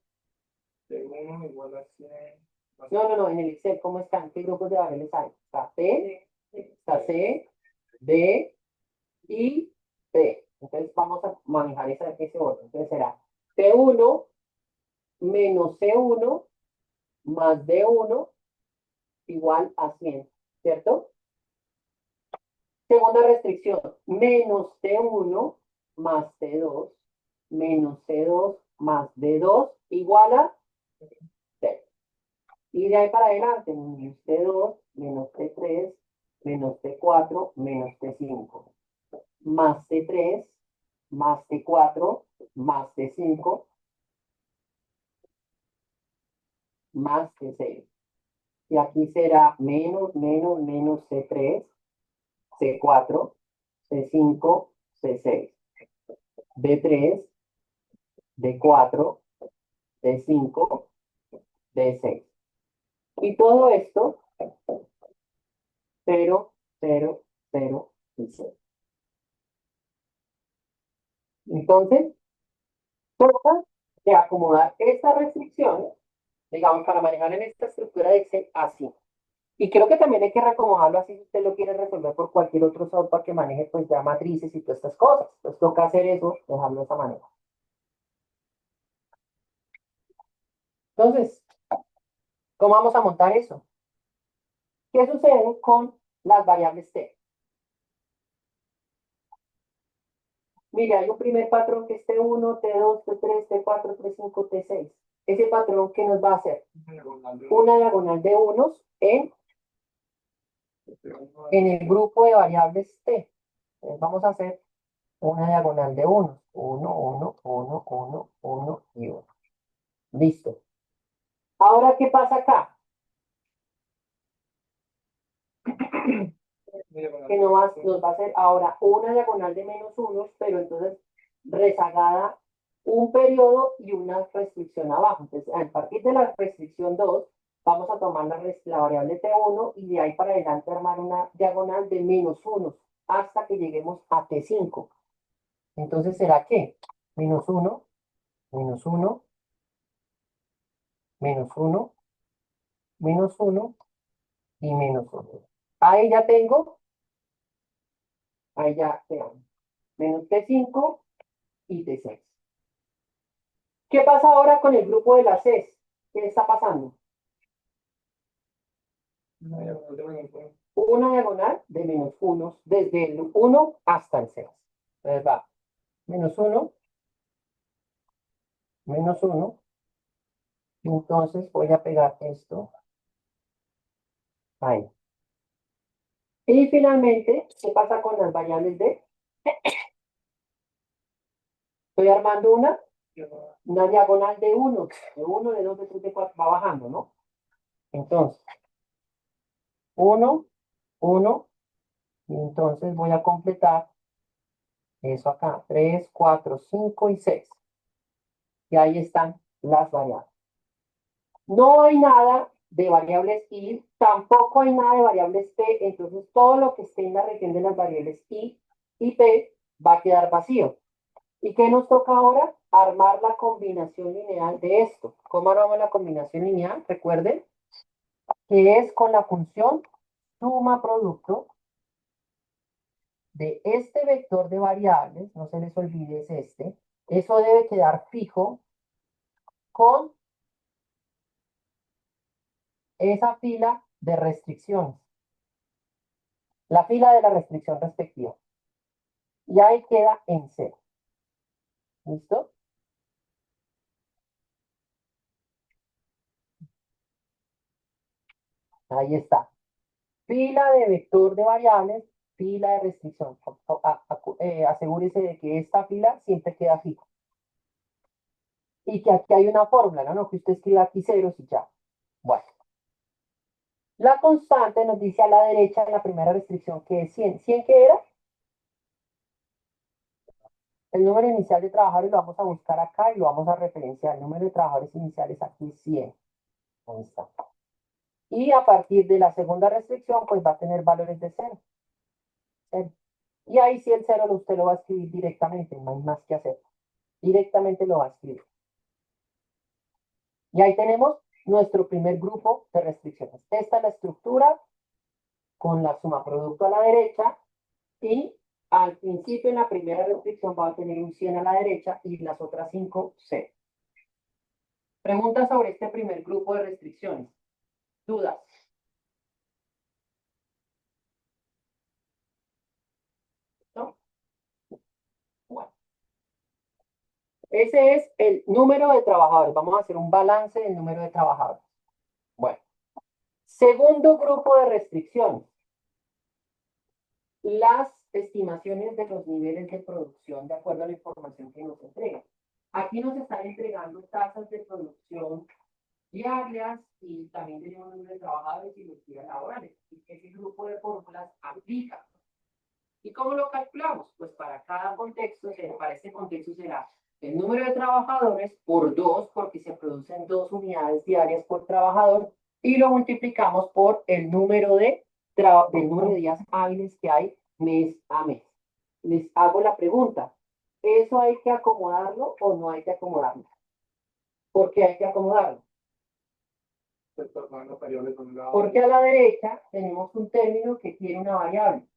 De 1 igual a 100. No, en el Excel, ¿cómo están? ¿Qué grupos de variables hay? Está P, está C, D y P. Entonces vamos a manejar ese orden. Entonces será P1 menos C1 más D1 igual a 100, ¿cierto? Segunda restricción, menos T1 más T2 menos C2 más D2 igual a 0. Y de ahí para adelante, menos T2 menos T3 menos T4 menos T5 más T3 más T4 más T5 más T6. Y aquí será menos C3, C4, C5, C6. D3, D4, D5, D6. Y todo esto, 0, 0, 0 y 0. Entonces, toca de acomodar esta restricción, digamos, para manejar en esta estructura de Excel así. Y creo que también hay que reacomodarlo así si usted lo quiere resolver por cualquier otro software que maneje pues ya matrices y todas estas cosas. Pues toca hacer eso, dejarlo de esa manera. Entonces, ¿cómo vamos a montar eso? ¿Qué sucede con las variables T? Mire, hay un primer patrón que es T1, T2, T3, T4, T5, T6. Ese patrón, ¿qué nos va a hacer? Una diagonal de unos en el grupo de variables T. Entonces vamos a hacer una diagonal de unos. 1, 1, 1, 1, 1 y 1. Listo. Ahora, ¿qué pasa acá? Que nos va a hacer ahora una diagonal de menos unos, pero entonces rezagada un periodo y una restricción abajo. Entonces, a partir de la restricción 2 vamos a tomar la variable T1 y de ahí para adelante armar una diagonal de menos unos hasta que lleguemos a T5. Entonces, ¿será qué? Menos 1, menos 1, menos 1, menos 1 y menos 1. Ahí ya tengo, ahí ya tengo menos T5 y T6. ¿Qué pasa ahora con el grupo de las Cs? ¿Qué está pasando? Una diagonal de menos unos desde el 1 hasta el 6. Entonces va menos 1, menos 1. Entonces voy a pegar esto ahí. Y finalmente, ¿qué pasa con las variables D? Estoy armando una diagonal de 1, de 1, de 2, de 3, de 4, va bajando, ¿no? Entonces, 1, 1, y entonces voy a completar eso acá, 3, 4, 5 y 6. Y ahí están las variables. No hay nada de variables i, tampoco hay nada de variables p, entonces todo lo que esté en la región de las variables i y p va a quedar vacío. ¿Y qué nos toca ahora? Armar la combinación lineal de esto. ¿Cómo armamos la combinación lineal? Recuerden que es con la función suma producto de este vector de variables, no se les olvide es este, eso debe quedar fijo con esa fila de restricciones, la fila de la restricción respectiva. Y ahí queda en cero. ¿Listo? Ahí está. Fila de vector de variables, fila de restricción. Asegúrese de que esta fila siempre queda fija. Y que aquí hay una fórmula, ¿no? Que usted escriba aquí ceros y ya. Bueno. La constante nos dice a la derecha en la primera restricción que es 100. ¿100 qué era? El número inicial de trabajadores lo vamos a buscar acá y lo vamos a referenciar. El número de trabajadores iniciales aquí es 100. Ahí está. Y a partir de la segunda restricción, pues va a tener valores de 0. Y ahí sí el 0 usted lo va a escribir directamente, no hay más que hacer. Directamente lo va a escribir. Y ahí tenemos nuestro primer grupo de restricciones. Esta es la estructura con la suma producto a la derecha y al principio en la primera restricción va a tener un 100 a la derecha y las otras 5, 0. Preguntas sobre este primer grupo de restricciones. ¿Dudas? ¿No? Bueno. Ese es el número de trabajadores. Vamos a hacer un balance del número de trabajadores. Bueno. Segundo grupo de restricciones. Las estimaciones de los niveles de producción de acuerdo a la información que nos entregan. Aquí nos están entregando tasas de producción diarias y también tenemos número de trabajadores y los días laborales. Y ese grupo de fórmulas aplica. ¿Y cómo lo calculamos? Pues para cada contexto, para este contexto será el número de trabajadores por 2, porque se producen 2 unidades diarias por trabajador, y lo multiplicamos por el número del número de días hábiles que hay mes a mes. Les hago la pregunta, ¿eso hay que acomodarlo o no hay que acomodarlo? ¿Por qué hay que acomodarlo? Porque a la derecha tenemos un término que tiene una variable.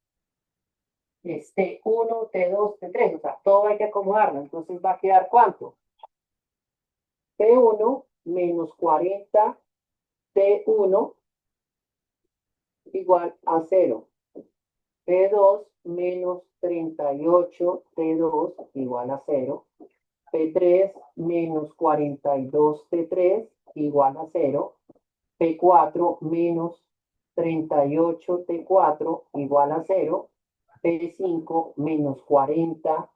Es T1, T2, T3, o sea, todo hay que acomodarlo. Entonces va a quedar ¿cuánto? T1 menos 40 T1 igual a 0. T2 menos 38 T2 igual a 0. P3 menos 42 T3 igual a 0. P4 menos 38 T4 igual a 0. P5 menos 40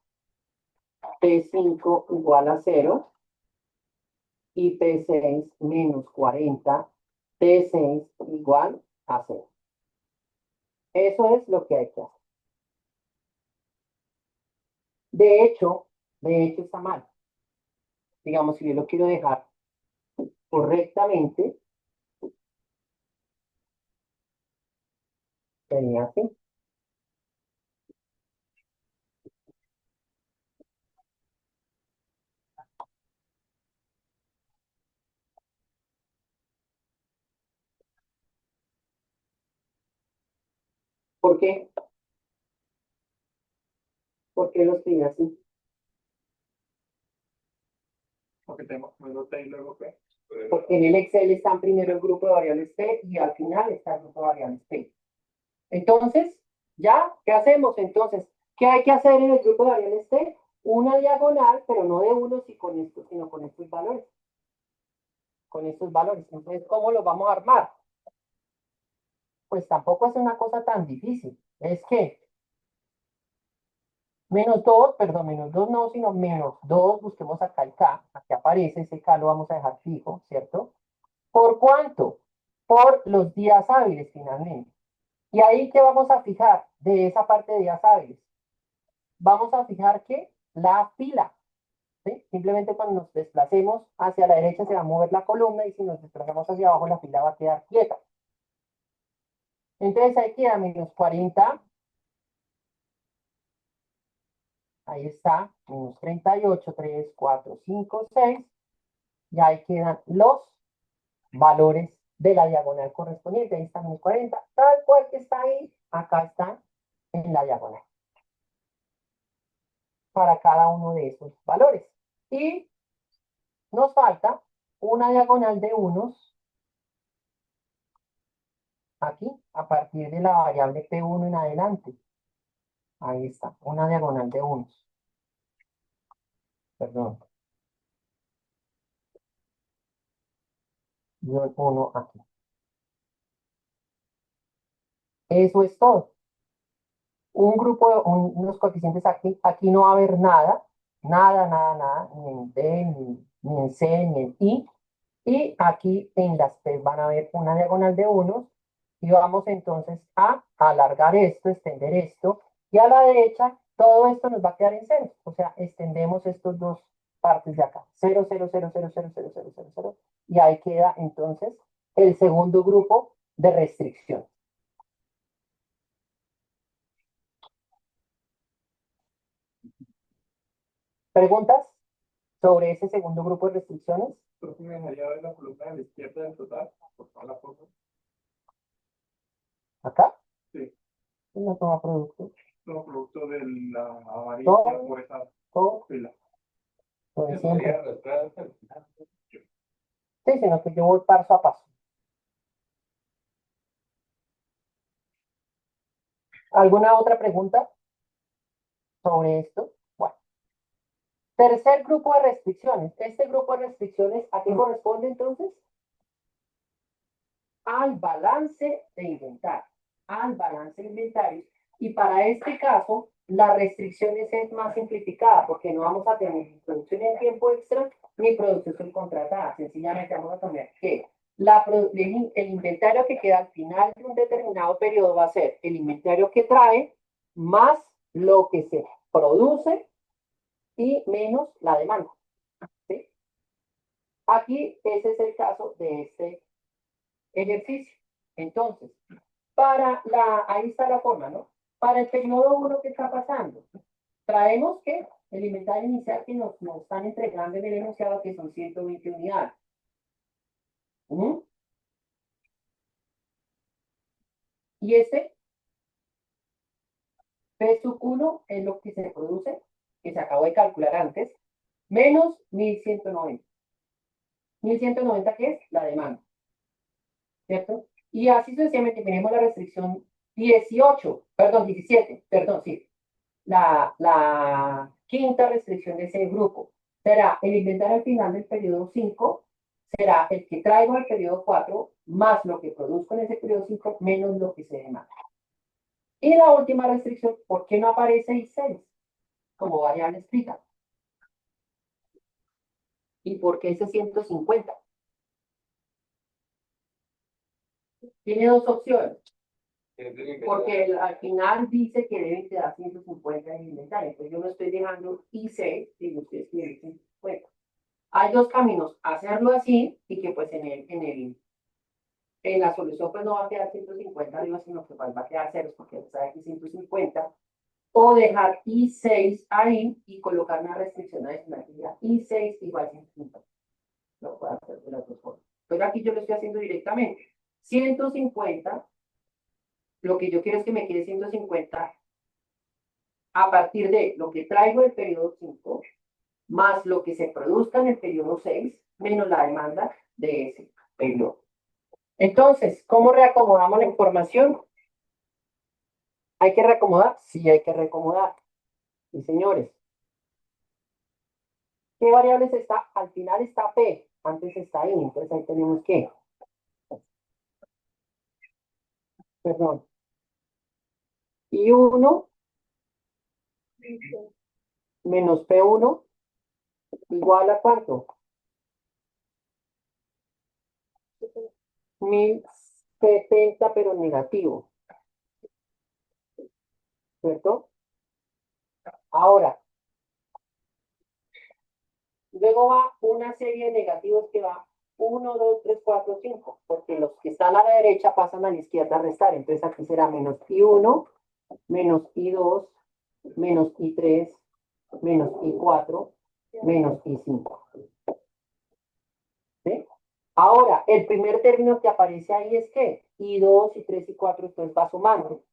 P5 igual a 0 y P6 menos 40, T6 igual a 0. Eso es lo que hay que hacer. De hecho está mal. Digamos, si yo lo quiero dejar correctamente, sería así. ¿Por qué? ¿Por qué lo escribí así? Porque tenemos primero T y luego P. Porque en el Excel están primero el grupo de variables T y al final está el grupo de variables P. Entonces, ¿ya? ¿Qué hacemos? Entonces, ¿qué hay que hacer en el grupo de variables T? Una diagonal, pero no de unos y con estos, sino con estos valores. Con estos valores. Entonces, ¿cómo los vamos a armar? Pues tampoco es una cosa tan difícil. Es que menos 2, perdón, menos 2 no, sino menos 2, busquemos acá el K, aquí aparece, ese K lo vamos a dejar fijo, ¿cierto? ¿Por cuánto? por los días hábiles finalmente. Y ahí, ¿qué vamos a fijar de esa parte de días hábiles? Vamos a fijar que la fila, ¿sí? Simplemente cuando nos desplacemos hacia la derecha se va a mover la columna y si nos desplazamos hacia abajo la fila va a quedar quieta. Entonces ahí queda -40, ahí está, -38, 3, 4, 5, 6, y ahí quedan los valores de la diagonal correspondiente. Ahí está -40, tal cual que está ahí, acá está en la diagonal. Para cada uno de esos valores. Y nos falta una diagonal de unos aquí, a partir de la variable P1 en adelante. Ahí está, una diagonal de unos. Perdón. Y un 1 aquí. Eso es todo. Un grupo, unos coeficientes aquí, aquí no va a haber nada, nada, ni en D, ni en C, ni en I. Y aquí en las P van a ver una diagonal de unos. Y vamos entonces a alargar esto, extender esto. Y a la derecha, todo esto nos va a quedar en cero. O sea, extendemos estos dos partes de acá. 0, 0, 0, 0, 0, 0, 0, 0, 0. Y ahí queda entonces el segundo grupo de restricción. ¿Preguntas sobre ese segundo grupo de restricciones? Creo que me dejaría ver la columna de la izquierda del total, por toda la foto. ¿Acá? Sí, No toma producto. no, producto de la amarilla Todo, por esa todo, fila. lo de Se siempre. podría arrastrar hasta el final. Sí, sino que yo voy paso a paso. ¿Alguna otra pregunta sobre esto? Bueno, tercer grupo de restricciones. Este grupo de restricciones, ¿a qué corresponde entonces? Al balance de inventario. Al balance de inventario. Y para este caso, la restricción es más simplificada porque no vamos a tener ni producción en tiempo extra ni producción subcontratada. Sencillamente vamos a cambiar que el inventario que queda al final de un determinado periodo va a ser el inventario que trae más lo que se produce y menos la demanda. ¿Sí? Aquí ese es el caso de este ejercicio. Entonces, ahí está la forma, ¿no? Para el periodo 1, ¿qué está pasando? Traemos que el inventario inicial que nos están entregando en el enunciado, que son 120 unidades. ¿Mm? Y ese P sub 1 es lo que se produce, que se acabó de calcular antes, menos 1190. 1190, ¿qué es? La demanda, ¿cierto? Y así sucesivamente tenemos la restricción 18, perdón, 17, perdón, sí. La quinta restricción de ese grupo será el inventario al final del periodo 5, será el que traigo al periodo 4, más lo que produzco en ese periodo 5, menos lo que se demanda. Y la última restricción, ¿por qué no aparece I6? Como variable explica. ¿Y por qué ese 150? Tiene dos opciones. Porque al final dice que deben quedar 150 en inventario. Entonces yo no estoy dejando I6 y ustedes quieren 150. Hay dos caminos, hacerlo así y que pues en la solución pues no va a quedar 150 arriba, sino que pues va a quedar 0 porque está aquí 150. O dejar I6 ahí y colocar una restricción adicional. I6 igual 150. Lo puedo hacer de las dos formas. Pero aquí yo lo estoy haciendo directamente. 150, lo que yo quiero es que me quede 150 a partir de lo que traigo del periodo 5, más lo que se produzca en el periodo 6, menos la demanda de ese periodo. Entonces, ¿cómo reacomodamos la información? ¿Hay que reacomodar? Sí, hay que reacomodar. Sí, señores. ¿Qué variables está? Al final está P, antes está I, entonces ahí tenemos que, perdón, I1 menos P1 igual a ¿cuánto? 1070, pero negativo, ¿cierto? Ahora, luego va una serie de negativos que va 1, 2, 3, 4, 5, porque los que están a la derecha pasan a la izquierda a restar. Entonces aquí será menos I1, menos I2, menos I3, menos I4, menos I5. ¿Sí? Ahora, el primer término que aparece ahí es que I2, I3, I4, entonces va sumando.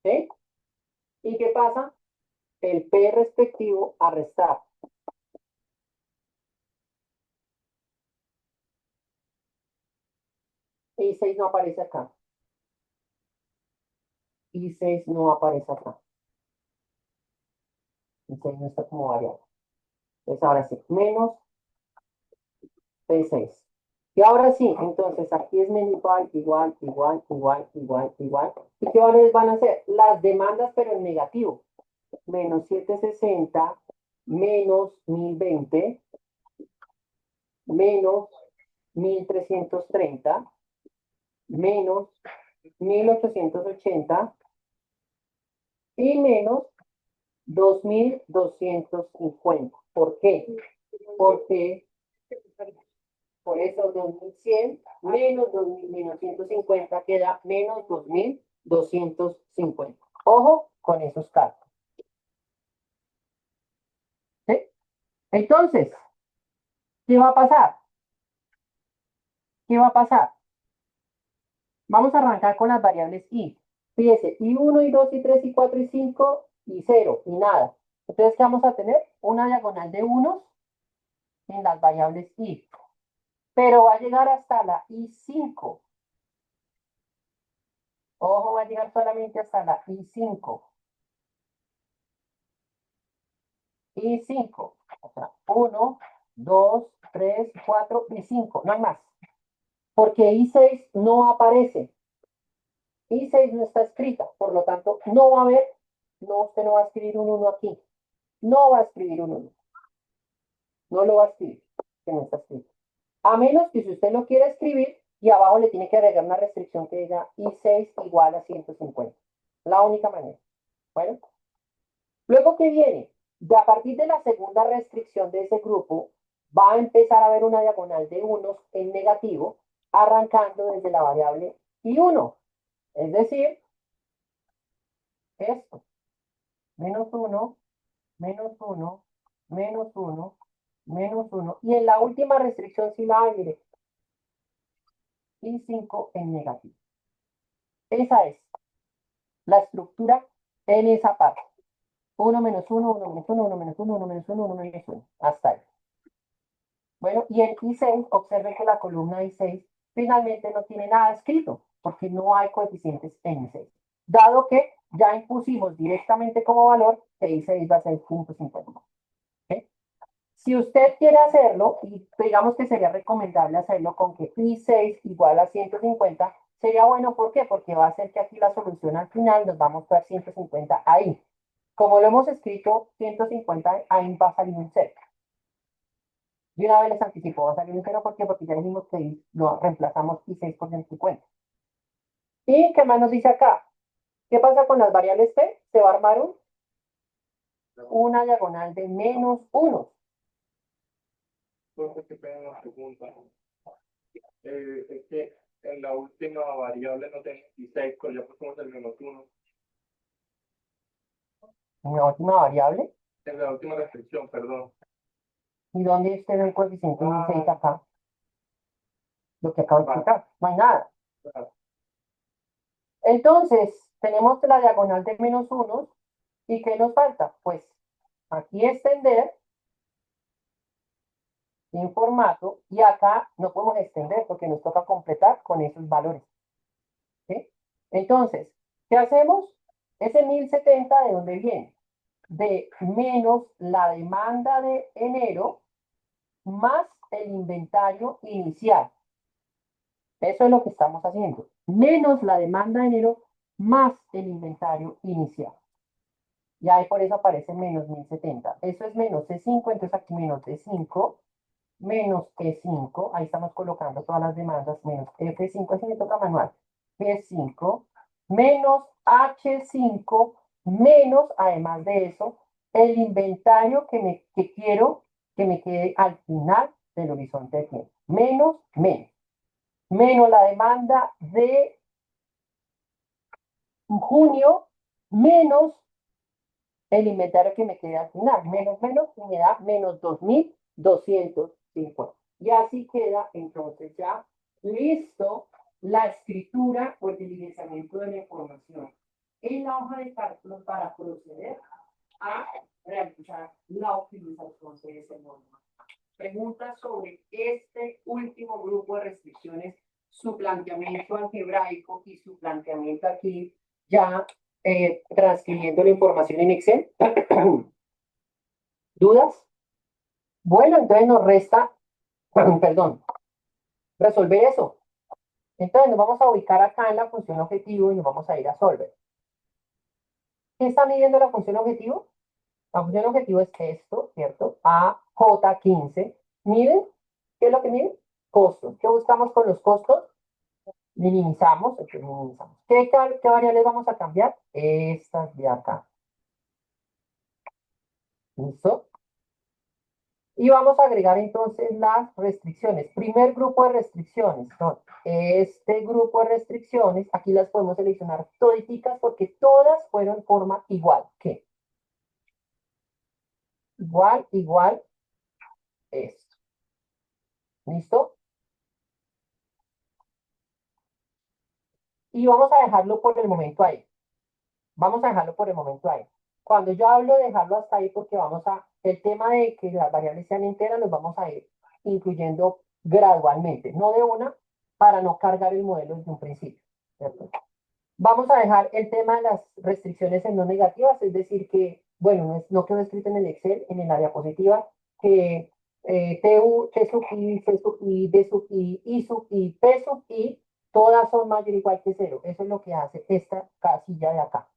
¿Sí? ¿Y qué pasa? El P respectivo a restar. I6 no aparece acá. I6 no aparece acá. I6 no está como variable. Entonces ahora sí, menos P6. Y ahora sí, entonces aquí es menos igual, igual, igual, igual, igual, igual. ¿Y qué valores van a ser? Las demandas, pero en negativo. Menos 760, menos 1020, menos 1330, menos 1880 y menos 2250. ¿Por qué? Porque por eso 2100 menos 2000 menos 150 queda menos 2250. Ojo con esos cálculos. ¿Sí? Entonces, ¿qué va a pasar? ¿Qué va a pasar? Vamos a arrancar con las variables i. Fíjese, i1, i2, i3, i4, i5 y 0 y nada. Entonces, ¿qué vamos a tener? Una diagonal de unos en las variables i. Pero va a llegar hasta la i5. Ojo, va a llegar solamente hasta la i5. I5. O sea, 1, 2, 3, 4 y 5. No hay más. Porque i6 no aparece. I6 no está escrita. Por lo tanto, no va a haber. No, usted no va a escribir un 1 aquí. No va a escribir un 1. No lo va a escribir. Que no está escrito. A menos que si usted lo quiere escribir y abajo le tiene que agregar una restricción que diga i6 igual a 150. La única manera. Bueno. Luego que viene, de a partir de la segunda restricción de ese grupo, va a empezar a haber una diagonal de unos en negativo, arrancando desde la variable i1. Es decir, esto, menos 1, menos 1, menos 1, menos 1. Y en la última restricción sí la hay, mire, i5 en negativo. Esa es la estructura en esa parte. 1 menos 1, 1 menos 1, 1 menos 1, 1 menos 1, 1 menos 1. Hasta ahí. Bueno, y en I6, observen que la columna I6 finalmente no tiene nada escrito, porque no hay coeficientes en I6. Dado que ya impusimos directamente como valor que I6 va a ser 0.50. ¿Okay? Si usted quiere hacerlo, y digamos que sería recomendable hacerlo con que I6 igual a 150, sería bueno, ¿por qué? Porque va a hacer que aquí la solución al final nos va a mostrar 150 ahí. Como lo hemos escrito, 150 ahí va a salir un 0. Y una vez les anticipo, va a salir un 0, ¿por qué? Porque ya dijimos que lo reemplazamos I6 por 150. ¿Y qué más nos dice acá? ¿Qué pasa con las variables P? Se va a armar una diagonal de menos 1. Entonces, qué pena una pregunta. Es que en la última variable no tenemos 16, pero ya pusimos el menos 1. En la última variable. En la última restricción, perdón. ¿Y dónde está el coeficiente de 6 acá? Lo que acabo de explicar. No hay nada. Claro. Entonces, tenemos la diagonal de menos 1. ¿Y qué nos falta? Pues aquí extender en formato y acá no podemos extender porque nos toca completar con esos valores. ¿Sí? Entonces, ¿qué hacemos? Ese 1070, ¿de dónde viene? De menos la demanda de enero más el inventario inicial. Eso es lo que estamos haciendo. Menos la demanda de enero más el inventario inicial. Y ahí por eso aparece menos 1070. Eso es menos C5, entonces aquí menos D5, menos E5, ahí estamos colocando todas las demandas, menos F5, así me toca manual, P5, menos H5, menos, además de eso, el inventario que quiero que me quede al final del horizonte de tiempo. Menos la demanda de junio, menos el inventario que me queda al final, menos, y me da menos 2250. Y así queda entonces ya listo la escritura o el diligenciamiento de la información en la hoja de cálculo para proceder a realizar la optimización de ese módulo. Preguntas sobre este último grupo de restricciones, su planteamiento algebraico y su planteamiento aquí ya transcribiendo la información en Excel. ¿Dudas? Bueno, entonces nos resta, perdón, resolver eso. Entonces nos vamos a ubicar acá en la función objetivo y nos vamos a ir a solver. ¿Qué está midiendo la función objetivo? La función objetivo es esto, ¿cierto? AJ15. Miren, ¿qué es lo que mide? Costos. ¿Qué buscamos con los costos? Minimizamos, entonces minimizamos. ¿Qué variables vamos a cambiar? Estas de acá. ¿Listo? Y vamos a agregar entonces las restricciones. Primer grupo de restricciones son este grupo de restricciones. Aquí las podemos seleccionar toditas porque todas fueron forma igual. ¿Qué? Igual, esto. ¿Listo? Y vamos a dejarlo por el momento ahí. Vamos a dejarlo por el momento ahí. Cuando yo hablo de dejarlo hasta ahí, porque el tema de que las variables sean enteras, los vamos a ir incluyendo gradualmente, no de una, para no cargar el modelo desde un principio, ¿cierto? Vamos a dejar el tema de las restricciones en no negativas, es decir, que, bueno, no quedó escrito en el Excel, en la diapositiva, que TU, T sub I, C sub I, D sub I sub I, P sub I, todas son mayor o igual que cero. Eso es lo que hace esta casilla de acá.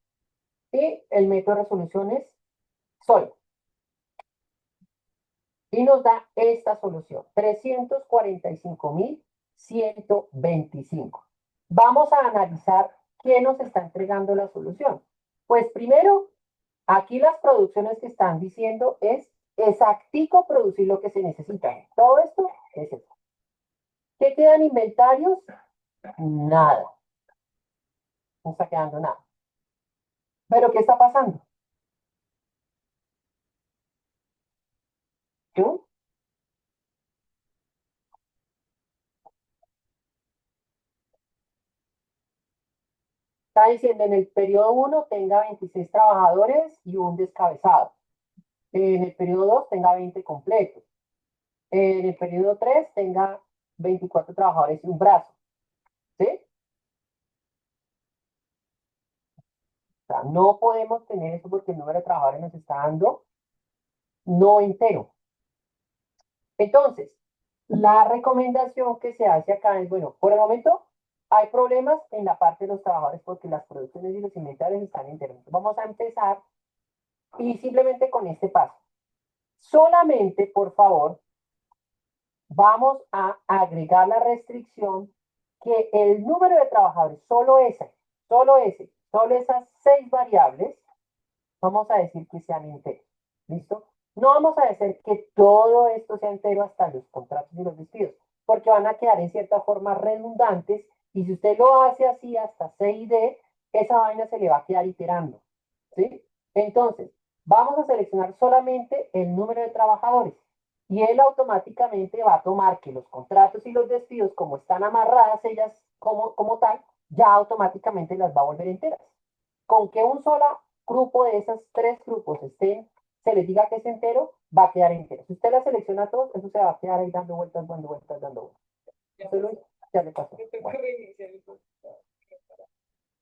Y el método de resolución es SOL. Y nos da esta solución, 345.125. Vamos a analizar qué nos está entregando la solución. Pues primero, aquí las producciones que están diciendo es exactico producir lo que se necesita. Todo esto es eso. ¿Qué quedan inventarios? Nada. No está quedando nada. ¿Pero qué está pasando? ¿Sí? Está diciendo en el periodo 1 tenga 26 trabajadores y un descabezado. En el periodo 2 tenga 20 completos. En el periodo 3 tenga 24 trabajadores y un brazo. ¿Sí? O sea, no podemos tener eso porque el número de trabajadores nos está dando no entero. Entonces, la recomendación que se hace acá es, bueno, por el momento hay problemas en la parte de los trabajadores porque las producciones y los inventarios están enteros. Vamos a empezar y simplemente con este paso. Solamente, por favor, vamos a agregar la restricción que el número de trabajadores, solo esas 6 variables, vamos a decir que sean enteros. ¿Listo? No vamos a decir que todo esto sea entero hasta los contratos y los despidos, porque van a quedar en cierta forma redundantes y si usted lo hace así hasta C y D, esa vaina se le va a quedar iterando. ¿Sí? Entonces, vamos a seleccionar solamente el número de trabajadores y él automáticamente va a tomar que los contratos y los despidos, como están amarradas ellas como tal, ya automáticamente las va a volver enteras. Con que un solo grupo de esos 3 grupos se les diga que es entero, va a quedar entero. Si usted la selecciona a todos, eso se va a quedar ahí dando vueltas, dando vueltas, dando vueltas. Ya le pasó. Bueno,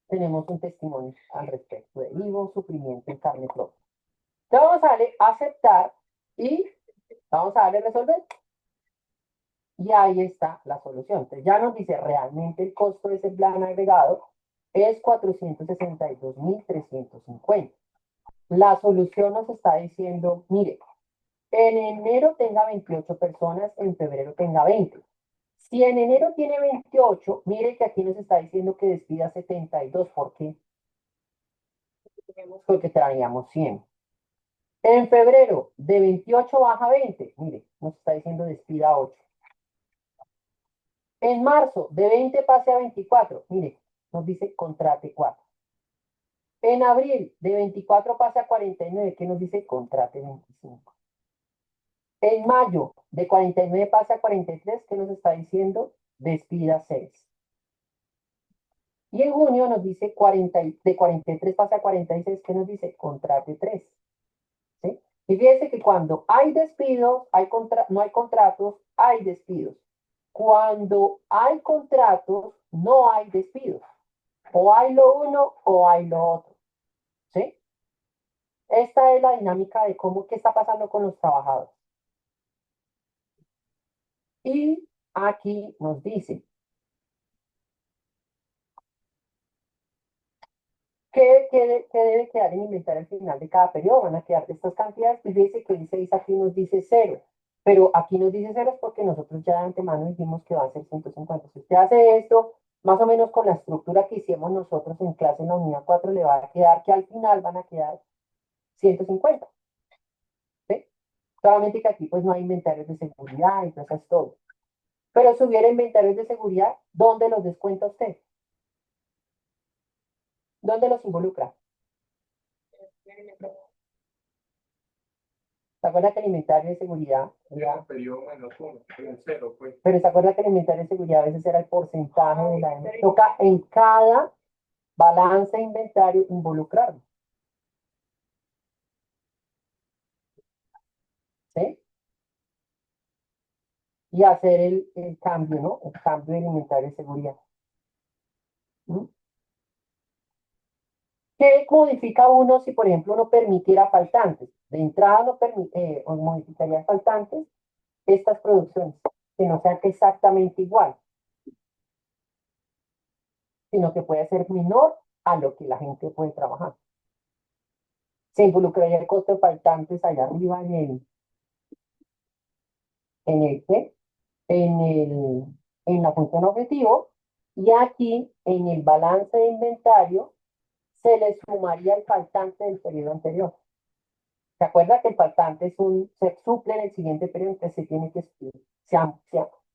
tenemos un testimonio al respecto de vivo sufrimiento en carne propia. Entonces vamos a darle aceptar y vamos a darle resolver. Y ahí está la solución. Entonces ya nos dice realmente el costo de ese plan agregado es 462.350. La solución nos está diciendo, mire, en enero tenga 28 personas, en febrero tenga 20. Si en enero tiene 28, mire que aquí nos está diciendo que despida 72. ¿Por qué? Porque traíamos 100. En febrero, de 28 baja 20. Mire, nos está diciendo despida 8. En marzo, de 20 pase a 24. Mire, nos dice contrate 4. En abril, de 24 pase a 49. ¿Qué nos dice? Contrate 25. En mayo, de 49 pasa a 43. ¿Qué nos está diciendo? Despida 6. Y en junio nos dice 40, de 43 pasa a 46. ¿Qué nos dice? Contrate 3. ¿Sí? Y fíjense que cuando hay despidos, no hay contratos, hay despidos. Cuando hay contratos, no hay despidos. O hay lo uno o hay lo otro. ¿Sí? Esta es la dinámica de qué está pasando con los trabajadores. Y aquí nos dice qué debe quedar en inventario al final de cada periodo. Van a quedar estas cantidades. Y dice que el 6 aquí nos dice 0. Pero aquí nos dice 0 porque nosotros ya de antemano dijimos que va a ser 150. Si usted hace esto, más o menos con la estructura que hicimos nosotros en clase en la unidad 4, le va a quedar que al final van a quedar 150. ¿Sí? Solamente que aquí pues no hay inventarios de seguridad, entonces es todo. Pero si hubiera inventarios de seguridad, ¿dónde los descuenta usted? ¿Dónde los involucra? ¿Se acuerda que el inventario de seguridad Ya, periodo menos uno, en cero, pues. pero se acuerda que el inventario de seguridad a veces era el porcentaje de la... Toca en cada balance de inventario involucrarlo? ¿Sí? Y hacer el cambio, ¿no? El cambio del inventario de seguridad. ¿Mm? ¿Qué modifica uno si, por ejemplo, no permitiera faltantes? De entrada no o modificaría faltantes estas producciones, que no sean exactamente igual, sino que puede ser menor a lo que la gente puede trabajar. Se involucraría el costo de faltantes allá arriba en el, ¿qué? en el, en la función objetivo, y aquí en el balance de inventario se le sumaría el faltante del periodo anterior. ¿Se acuerda que el faltante se suple en el siguiente periodo, entonces se tiene que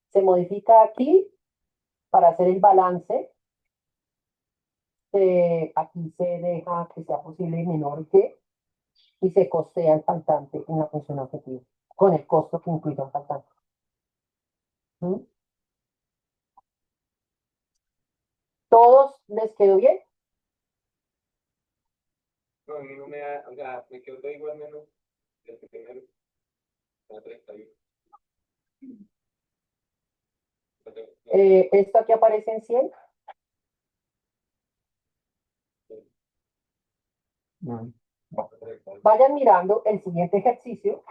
se modifica aquí para hacer el balance? Aquí se deja que sea posible menor que y se costea el faltante en la función objetivo con el costo que incluye un faltante. ¿Mm? ¿Todos les quedó bien? No, a mí no me da, o sea, me quedo igual menos el primero, la 31. Esto aquí aparece en 100. No. Vayan mirando el siguiente ejercicio.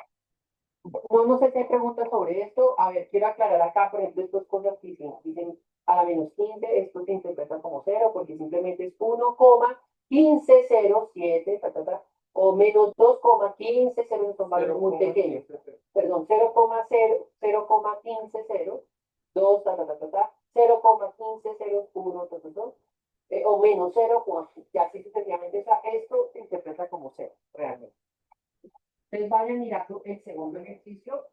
No sé si hay preguntas sobre esto. A ver, quiero aclarar acá, por ejemplo, estas cosas que dicen a la menos 15, esto se interpreta como 0 porque simplemente es 1,1507, o menos 2,15, son valores muy pequeños. Perdón, 0,1502, 0,1501, o menos 0, y así sucesivamente. Esto se interpreta como 0, realmente. Entonces vayan mirando el segundo ejercicio,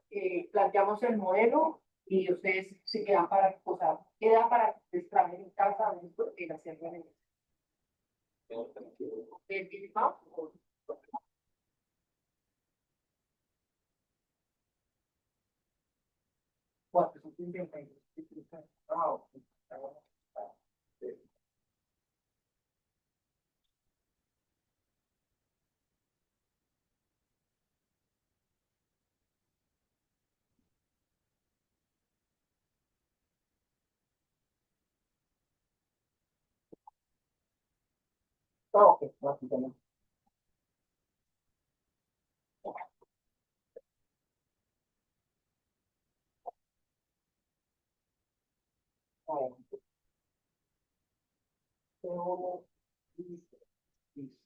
planteamos el modelo y ustedes se quedan queda para que ustedes trabajen en casa esto en hacerlo en el Bitmap. Cuatro, son 52. Ah, ok. Ah, ok, aquí tenemos. Ah, ok. Uno, listo, listo.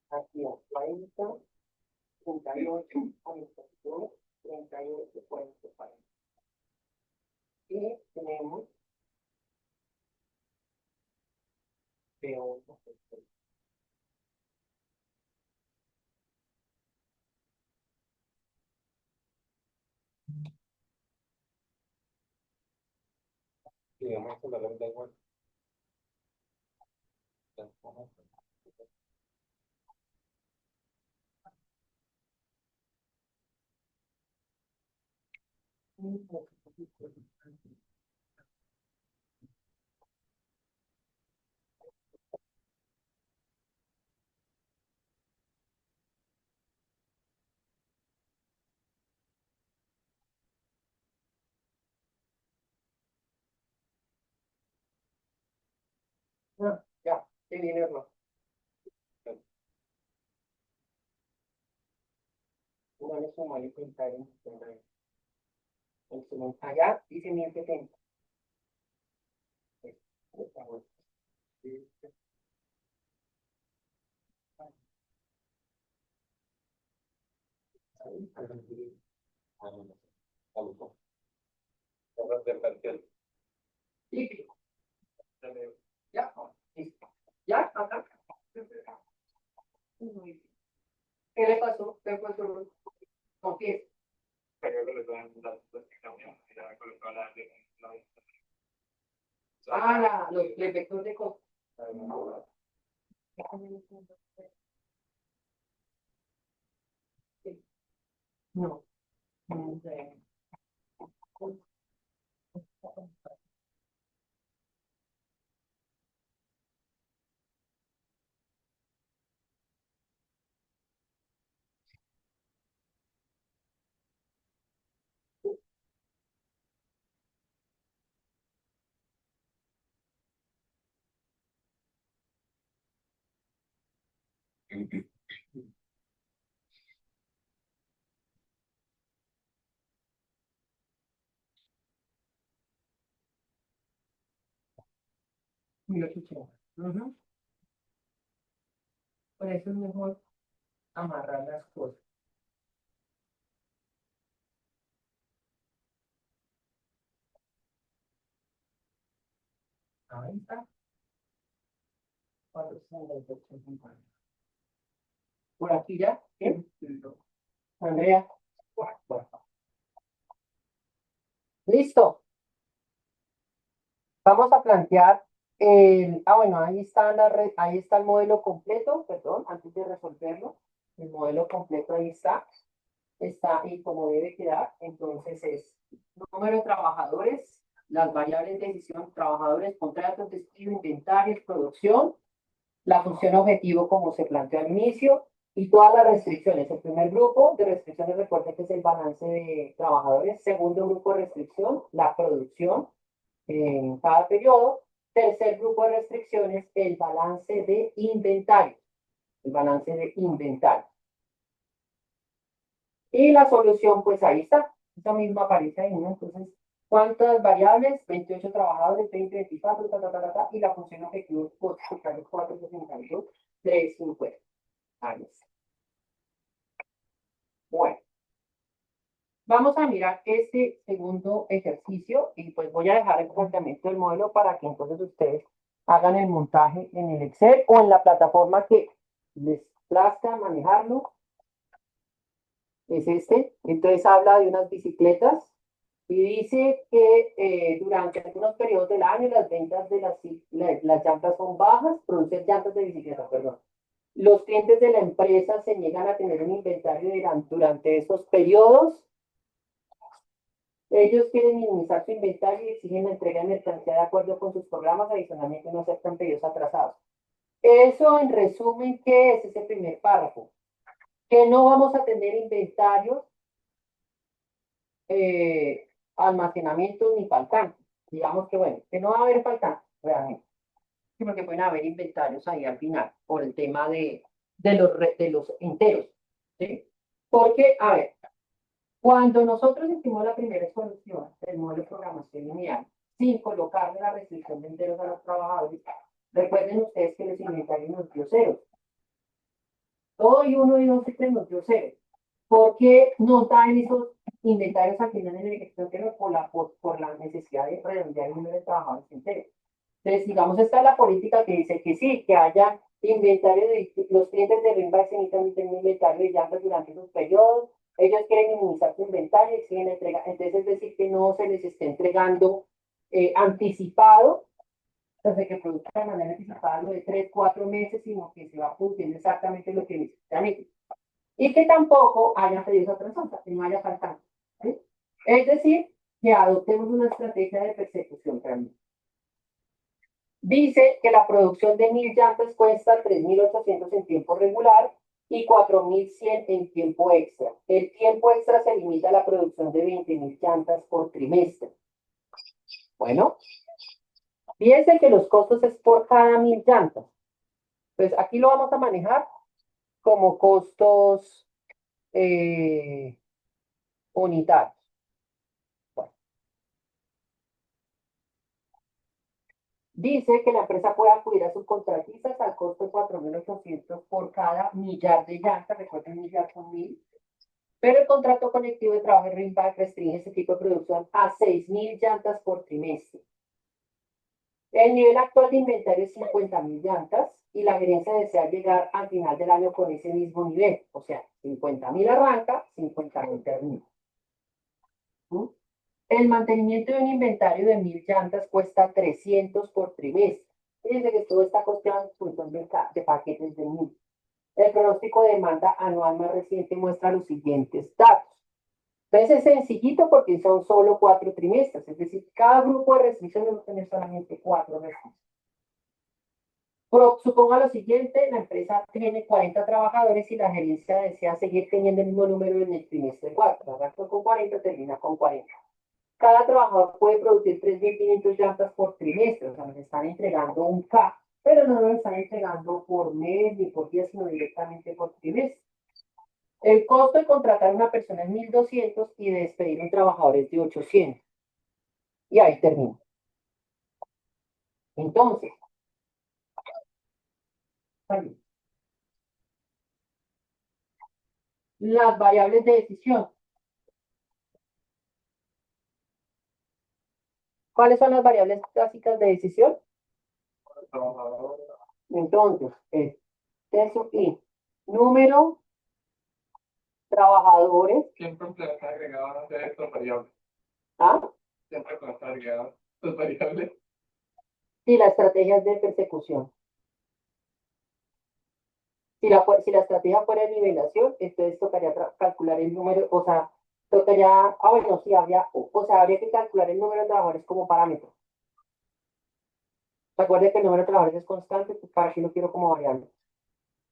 Aquí a 40, 38, 42, 38, 40, 40. Y tenemos B1. Digamos que la verdad igual. Ya, se viene error. Una vez sumar y contar en allá dice 1070. Típico. Ya, listo. Ya, acá. ¿Qué le pasó? ¿Qué pasó? Confiesa. Pero que le dan las explicaciones, y ya colocó Los vectores de cosas. No, no sé. Lo escuché. Ujú. Por eso es mejor amarrar las cosas. Ahí está. 468. Por aquí ya. ¿Qué? Andrea. Bueno. Listo. Vamos a plantear bueno, ahí está ahí está el modelo completo, perdón, antes de resolverlo. El modelo completo ahí está y como debe quedar. Entonces es número de trabajadores, las variables de decisión, trabajadores, contratos, despido, inventarios, producción, la función objetivo como se planteó al inicio y todas las restricciones. El primer grupo de restricciones, recuerden que es el balance de trabajadores. Segundo grupo de restricción, la producción en cada periodo. Tercer grupo de restricciones, el balance de inventario. El balance de inventario. Y la solución, pues ahí está. Esa misma aparece ahí, ¿no? Entonces, ¿cuántas variables? 28 trabajadores, 20, 24, y la función objetivo es 462, 350. Ahí está. Bueno, vamos a mirar este segundo ejercicio y pues voy a dejar el planteamiento del modelo para que entonces ustedes hagan el montaje en el Excel o en la plataforma que les plazca manejarlo. Es este. Entonces habla de unas bicicletas y dice que durante algunos periodos del año las ventas de las llantas son bajas, producen llantas de bicicleta, perdón. Los clientes de la empresa se niegan a tener un inventario durante esos periodos. Ellos quieren minimizar su inventario y exigen la entrega de mercancía de acuerdo con sus programas, adicionalmente no aceptan pedidos atrasados. Eso en resumen, ¿qué es ese primer párrafo? Que no vamos a tener inventarios, almacenamiento ni faltantes. Digamos que bueno, que no va a haber faltantes realmente. Sí, porque pueden haber inventarios ahí al final por el tema de los enteros. ¿Sí? Porque, a ver, cuando nosotros hicimos la primera solución del modelo de programación lineal, sin colocarle la restricción de enteros a los trabajadores. Recuerden ustedes que los inventarios nos dio cero. Todo y uno y dos siempre nos dio cero. ¿Por qué no dan esos inventarios al final en el extranjero? Por la necesidad de redondear el número de trabajadores enteros. Entonces, digamos, esta es la política que dice que sí, que haya inventario de los clientes de Rimback se necesitan tener inventario de llantas durante esos periodos. Ellos quieren inmunizar su inventario y siguen entregando. Entonces, es decir, que no se les esté entregando anticipado, entonces que produzca de manera anticipada lo de 3, 4 meses, sino que se va produciendo exactamente lo que necesitan ellos. Y que tampoco haya pedidos a transonza, que no haya faltado. ¿Sí? Es decir, que adoptemos una estrategia de persecución también. Dice que la producción de 1000 llantas cuesta 3.800 en tiempo regular y 4.100 en tiempo extra. El tiempo extra se limita a la producción de 20.000 llantas por trimestre. Bueno, fíjense que los costos es por cada 1000 llantas. Pues aquí lo vamos a manejar como costos unitarios. Bueno. Dice que la empresa puede acudir a sus contratistas al costo de 4.800 por cada millar de llantas. Recuerden, millar son 1000. Pero el contrato colectivo de trabajo de Rimback restringe este tipo de producción a 6.000 llantas por trimestre. El nivel actual de inventario es 50.000 llantas y la gerencia desea llegar al final del año con ese mismo nivel. O sea, 50.000 arranca, 50.000 termina. ¿Mm? El mantenimiento de un inventario de 1000 llantas cuesta 300 por trimestre. Fíjense que todo está costeado en función de paquetes de 1000. El pronóstico de demanda anual más reciente muestra los siguientes datos. Entonces es sencillito porque son solo 4 trimestres, es decir, cada grupo de restricciones va a tener solamente 4 restricciones. Suponga lo siguiente, la empresa tiene 40 trabajadores y la gerencia desea seguir teniendo el mismo número en el trimestre 4. Arranca con 40, termina con 40. Cada trabajador puede producir 3.500 llantas por trimestre, o sea, nos están entregando un K, pero no nos están entregando por mes ni por día, sino directamente por trimestre. El costo de contratar a una persona es 1.200 y de despedir a un trabajador es de 800. Y ahí termina. Entonces, las variables de decisión. ¿Cuáles son las variables básicas de decisión? Trabajador, Entonces, es eso y número, trabajadores, siempre está agregado a estas variables. ¿ah? Siempre está agregado estas variables. Y las estrategias de persecución. Si la estrategia fuera de nivelación, entonces tocaría calcular el número, o sea, tocaría, bueno, sí, habría que calcular el número de trabajadores como parámetro. Recuerde que el número de trabajadores es constante, pues para aquí lo quiero como variable.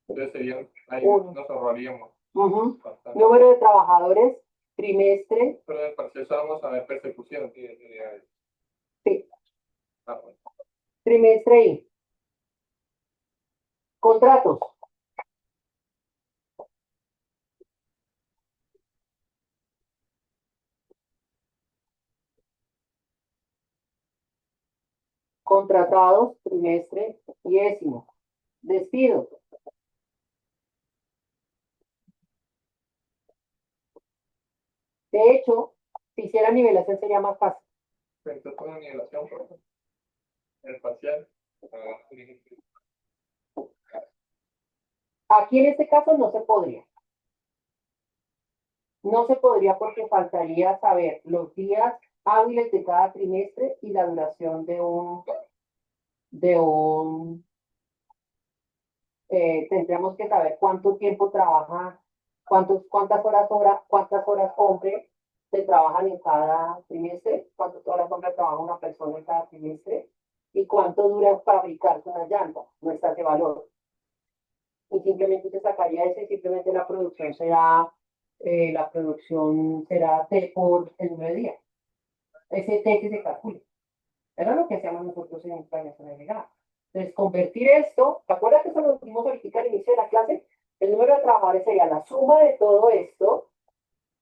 Entonces serían, ahí Uno. nos ahorraríamos bastante. Número de trabajadores, trimestre, Pero de por sí eso vamos a ver persecución. sí, Bueno. Trimestre y contratos. Contratados, trimestre y décimo. Despido. De hecho, si hiciera nivelación sería más fácil. Entonces, con la nivelación, por ejemplo, el parcial. Aquí en este caso no se podría. No se podría porque faltaría saber los días hábiles de cada trimestre y la duración tendríamos que saber cuánto tiempo trabaja, cuántas horas hombre se trabajan en cada trimestre, cuántas horas hombre trabaja una persona en cada trimestre y cuánto dura fabricarse una llanta, no está ese valor. Y simplemente se sacaría eso y simplemente la producción será T por el número de días. Ese T que se calcule. Era lo que hacíamos nosotros en planeación agregada. Entonces, convertir esto, ¿te acuerdas que eso lo dimos ahorita al inicio de la clase? El número de trabajadores sería la suma de todo esto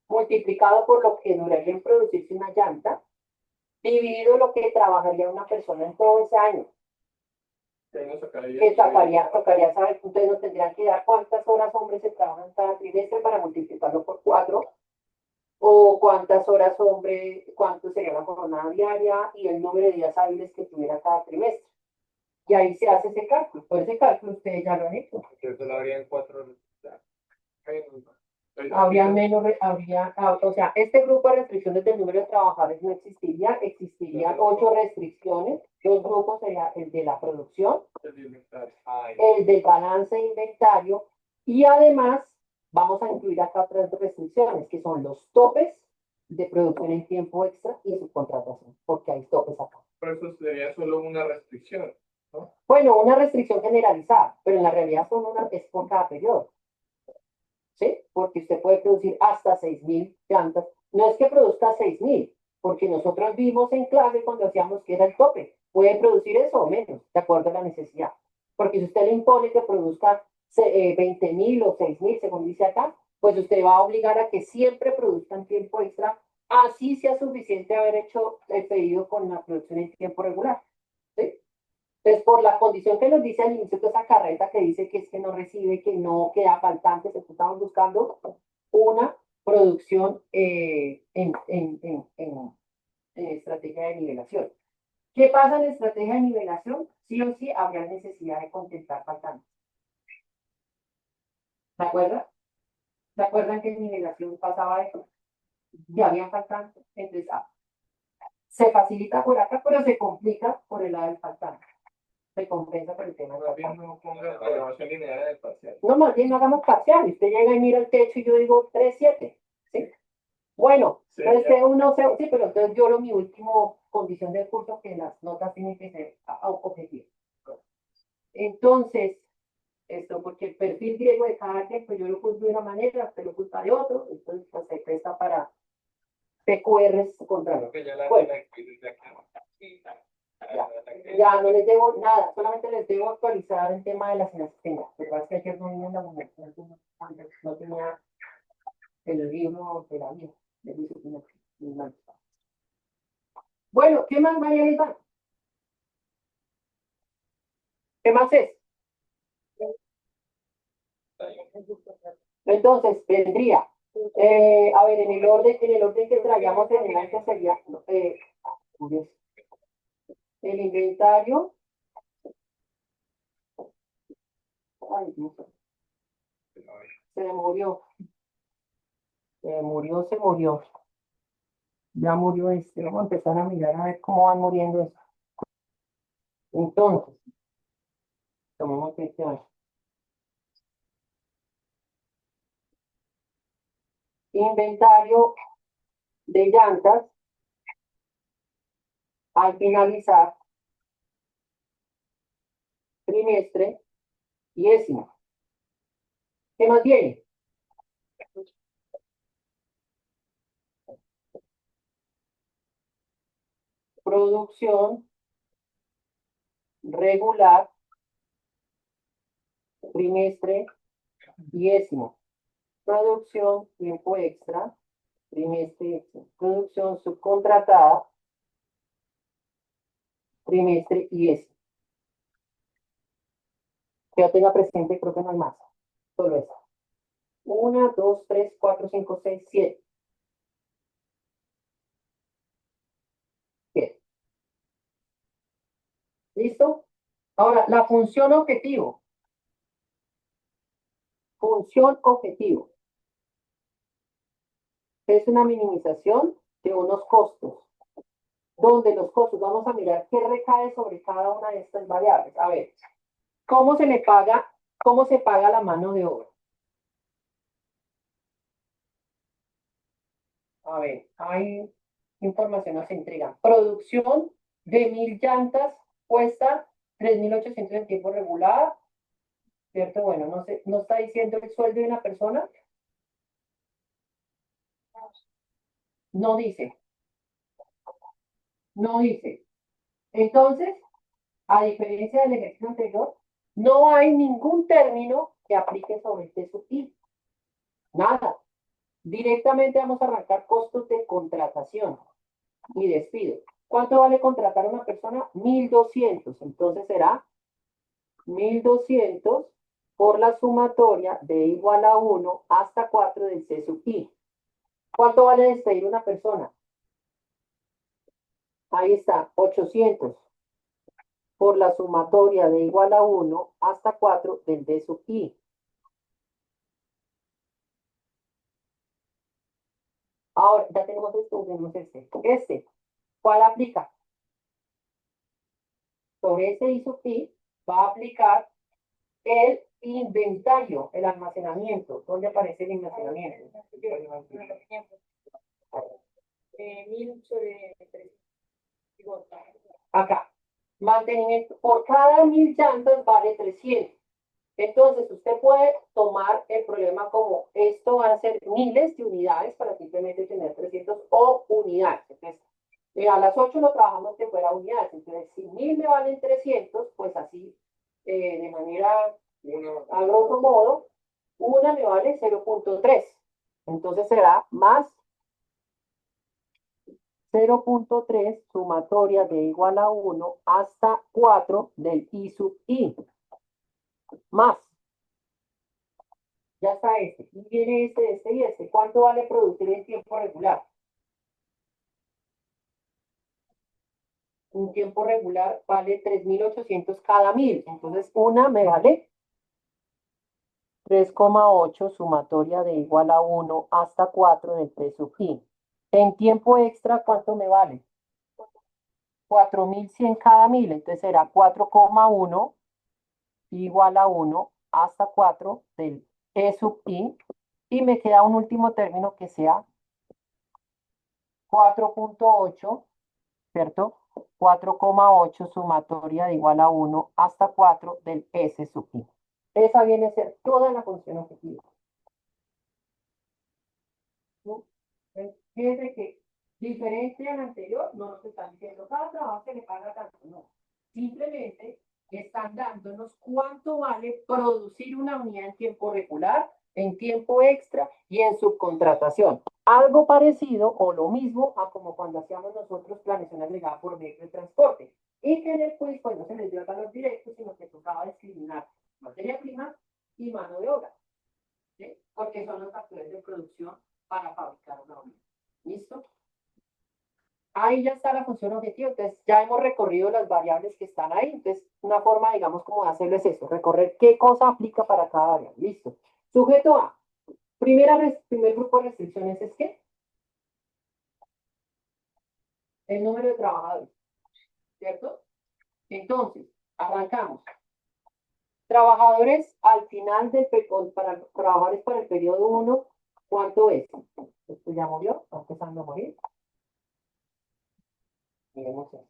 multiplicado por lo que duraría en producirse una llanta dividido lo que trabajaría una persona en todo ese año. Que ahí nos sacaría. Que tocaría saber, ustedes nos tendrían que dar cuántas horas hombres se trabajan cada trimestre para multiplicarlo por 4, o cuántas horas hombre, cuánto sería la jornada diaria y el número de días hábiles que tuviera cada trimestre. Y ahí se hace ese cálculo. Por ese cálculo ustedes ya lo han hecho. Entonces lo habrían 4 Habría menos, o sea, este grupo de restricciones del número de trabajadores no existiría, existirían 8 restricciones, 2 grupos sería el de la producción, el del balance de inventario, y además vamos a incluir acá otras restricciones, que son los topes de producción en tiempo extra y subcontratación, porque hay topes acá. Por eso sería solo una restricción, ¿no? Bueno, una restricción generalizada, pero en la realidad es por cada periodo. ¿Sí? Porque usted puede producir hasta 6.000 llantas. No es que produzca 6.000, porque nosotros vimos en clase cuando hacíamos que era el tope. Puede producir eso o menos, de acuerdo a la necesidad. Porque si usted le impone que produzca 20.000 o 6.000, según dice acá, pues usted va a obligar a que siempre produzcan tiempo extra, así sea suficiente haber hecho el pedido con la producción en tiempo regular. ¿Sí? Entonces, por la condición que nos dice al inicio de esa carreta, que dice que es que no recibe, que no queda faltante, se estamos buscando una producción en estrategia de nivelación. ¿Qué pasa en estrategia de nivelación? Sí o sí habría necesidad de contemplar faltantes. ¿Se acuerdan? ¿Se acuerdan que en nivelación pasaba eso? Ya había faltantes. Entonces, se facilita por acá, pero se complica por el lado del faltante. Se compensa por el tema del Más bien faltante. no ponga programación lineal en el parcial. No, más bien no hagamos parcial. Usted llega y mira el techo y yo digo 3.7. ¿Sí? Bueno, Sí, entonces ya. uno se, sí, pero entonces yo mi último condición del curso que las notas tienen que ser objetivas. Entonces, esto, porque el perfil griego de cada quien, pues yo lo juzgo de una manera, usted lo juzga de otro, entonces pues, se presta para PQRs contra Creo que ya la bueno, ya no les debo nada, solamente les debo actualizar el tema de las inasistencias. Lo que pasa es que ayer no vine a la universidad, no tenía el libro de la vida, de disciplina. Bueno, ¿qué más María Elba? ¿Qué más es? Entonces, vendría, a ver, en el orden que traíamos en el año sería, el inventario, ay, Dios, se murió, se murió, ya murió este, vamos a empezar a mirar a ver cómo van muriendo eso. Entonces, tomamos este año. Inventario de llantas al finalizar trimestre y décimo. ¿Qué más viene? Producción regular, trimestre y décimo. Producción, tiempo extra, trimestre extra. Producción subcontratada, trimestre y décimo. Que yo tenga presente, creo que no hay más. Solo eso. 1, 2, 3, 4, 5, 6, 7. Bien. ¿Listo? Ahora, la función objetivo. Función objetivo. Es una minimización de unos costos. Donde los costos, vamos a mirar qué recae sobre cada una de estas variables. A ver, ¿cómo se le paga, cómo se paga la mano de obra? A ver, hay información nos intriga. Producción de 1.000 llantas cuesta 3.800 en tiempo regular, ¿cierto? Bueno, no sé, ¿no está diciendo el sueldo de una persona? No dice, no dice. Entonces, a diferencia del ejercicio anterior, no hay ningún término que aplique sobre este sutil. Nada. Directamente vamos a arrancar costos de contratación y despido. ¿Cuánto vale contratar a una persona? 1.200. Entonces será 1.200 por la sumatoria de igual a 1 hasta 4 del C sub I. ¿Cuánto vale despedir una persona? Ahí está, 800 por la sumatoria de igual a 1 hasta 4 del D sub I. Ahora, ya tenemos esto, tenemos este. Este, ¿cuál aplica? Sobre ese I sub I va a aplicar el inventario, el almacenamiento. ¿Dónde aparece el almacenamiento? 1000 sobre 3. Acá. Mantenimiento. Por cada 1.000 llantas vale 300. Entonces, usted puede tomar el problema como esto van a ser miles de unidades para simplemente tener 300 o unidades. Entonces, a las 8 lo trabajamos que fuera unidades. Entonces, si 1.000 me valen 300, pues así, de manera, a grosso modo, una me vale 0.3. Entonces será más 0.3 sumatoria de igual a 1 hasta 4 del I sub I. Más. Ya está este. Y viene este y este. ¿Cuánto vale producir en tiempo regular? Un tiempo regular vale 3.800 cada 1.000. Entonces, una me vale 3,8 sumatoria de igual a 1 hasta 4 del T sub I. En tiempo extra, ¿cuánto me vale? 4.100 cada 1.000. Entonces será 4,1 igual a 1 hasta 4 del E sub I. Y me queda un último término que sea 4.8, ¿cierto? 4,8 sumatoria de igual a 1 hasta 4 del S sub I. Esa viene a ser toda la función objetiva. Fíjense que diferente al anterior, no nos están diciendo cada trabajo se le paga tanto, no. Simplemente están dándonos cuánto vale producir una unidad en tiempo regular, en tiempo extra y en subcontratación. Algo parecido o lo mismo a como cuando hacíamos nosotros planeación agregada por medio de transporte. Y que en el quiz pues no se les dio valor directo, sino que tocaba discriminar materia prima y mano de obra. ¿Sí? Porque son los factores de producción para fabricar una unidad. ¿Listo? Ahí ya está la función objetivo. Entonces, ya hemos recorrido las variables que están ahí. Entonces, una forma, digamos, como de hacerlo es eso, recorrer qué cosa aplica para cada variable. Listo. Sujeto A. Primer grupo de restricciones es ¿qué? El número de trabajadores. ¿Cierto? Entonces, arrancamos. Trabajadores al final del para trabajadores para el periodo 1, ¿cuánto es? Esto ya murió, está empezando a morir. Miremos esto.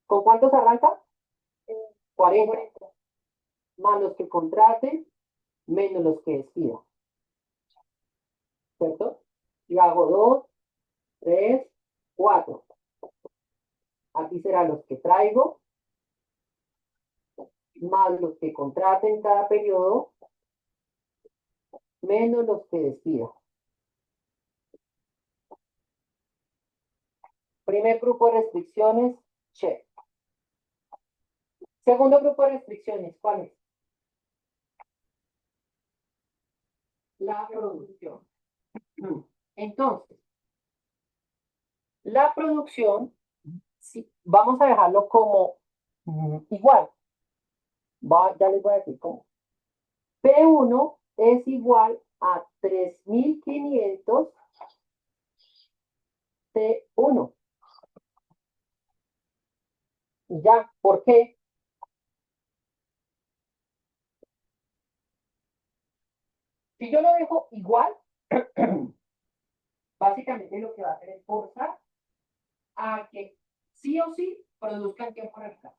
¿Con cuántos arranca? 40. Más los que contraten, menos los que despidan. ¿Cierto? Y hago 2, 3, 4. Aquí serán los que traigo, más los que contraten cada periodo, menos los que despidan. Primer grupo de restricciones, check. Segundo grupo de restricciones, ¿cuál es? La producción. Entonces, la producción, sí, vamos a dejarlo como igual. Ya les voy a decir cómo. P1 es igual a 3.500 T1. Ya, ¿por qué? Si yo lo dejo igual, básicamente lo que va a hacer es forzar a que sí o sí produzcan tiempo regular.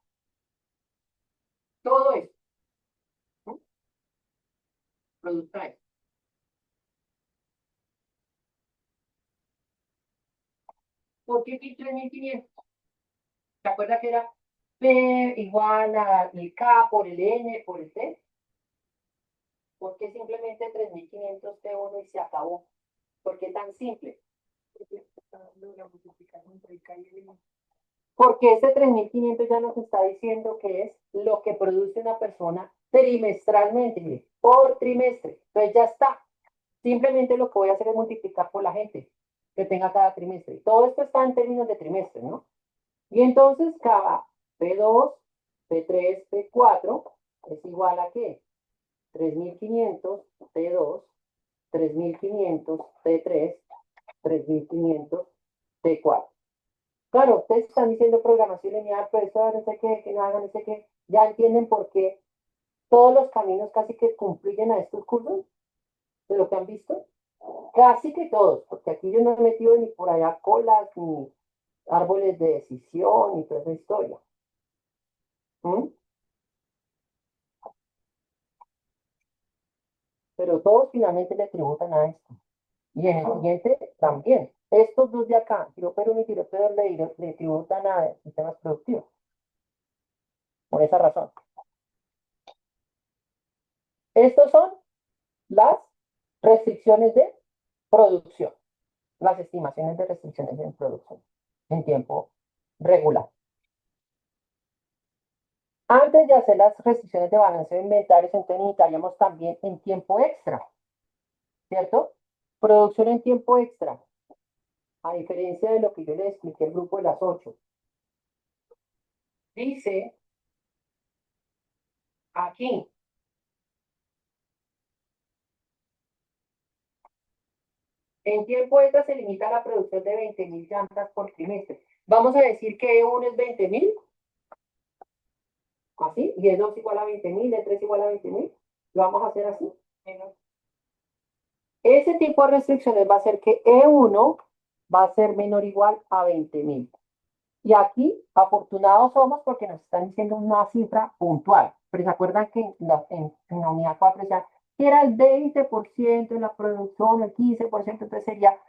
Todo eso. ¿No? Produzca eso. ¿Por qué 3.500? ¿Se acuerda que era P igual a el K por el N por el T? ¿Por qué simplemente 3.500 T1 y se acabó? ¿Por qué tan simple? porque está dando la multiplicación entre el K y el M. Porque ese 3.500 ya nos está diciendo que es lo que produce una persona trimestralmente, mire, por trimestre. Entonces ya está. Simplemente lo que voy a hacer es multiplicar por la gente que tenga cada trimestre. Todo esto está en términos de trimestre, ¿no? Y entonces cada P2, P3, P4 es igual a ¿qué? 3.500 P2, 3.500 P3, 3.500 P4. Claro, ustedes están diciendo programación lineal, pero eso no sé qué, que no hagan no sé qué. Ya entienden por qué todos los caminos casi que confluyen a estos cursos de lo que han visto. Casi que todos, porque aquí yo no he metido ni por allá colas, ni árboles de decisión, ni toda esa historia. ¿Mm? Pero todos finalmente le tributan a esto. Y en el siguiente también. Estos dos de acá, tiro Perú y tiro Perú le tributan a sistemas productivos. Por esa razón. Estos son las restricciones de producción. Las estimaciones de restricciones en producción en tiempo regular. Antes de hacer las restricciones de balance de inventarios, entonces necesitaríamos también en tiempo extra, ¿cierto? Producción en tiempo extra, a diferencia de lo que yo les expliqué el grupo de las 8. Dice aquí, en tiempo extra se limita la producción de 20.000 llantas por trimestre. Vamos a decir que E1 es 20.000, así, y E2 igual a 20.000, E3 igual a 20.000. Lo vamos a hacer así. Ese tipo de restricciones va a hacer que E1 va a ser menor o igual a 20.000. Y aquí, afortunados somos porque nos están diciendo una cifra puntual. Pero se acuerdan que en la unidad 4 decía que era el 20% de la producción, el 15%, entonces sería,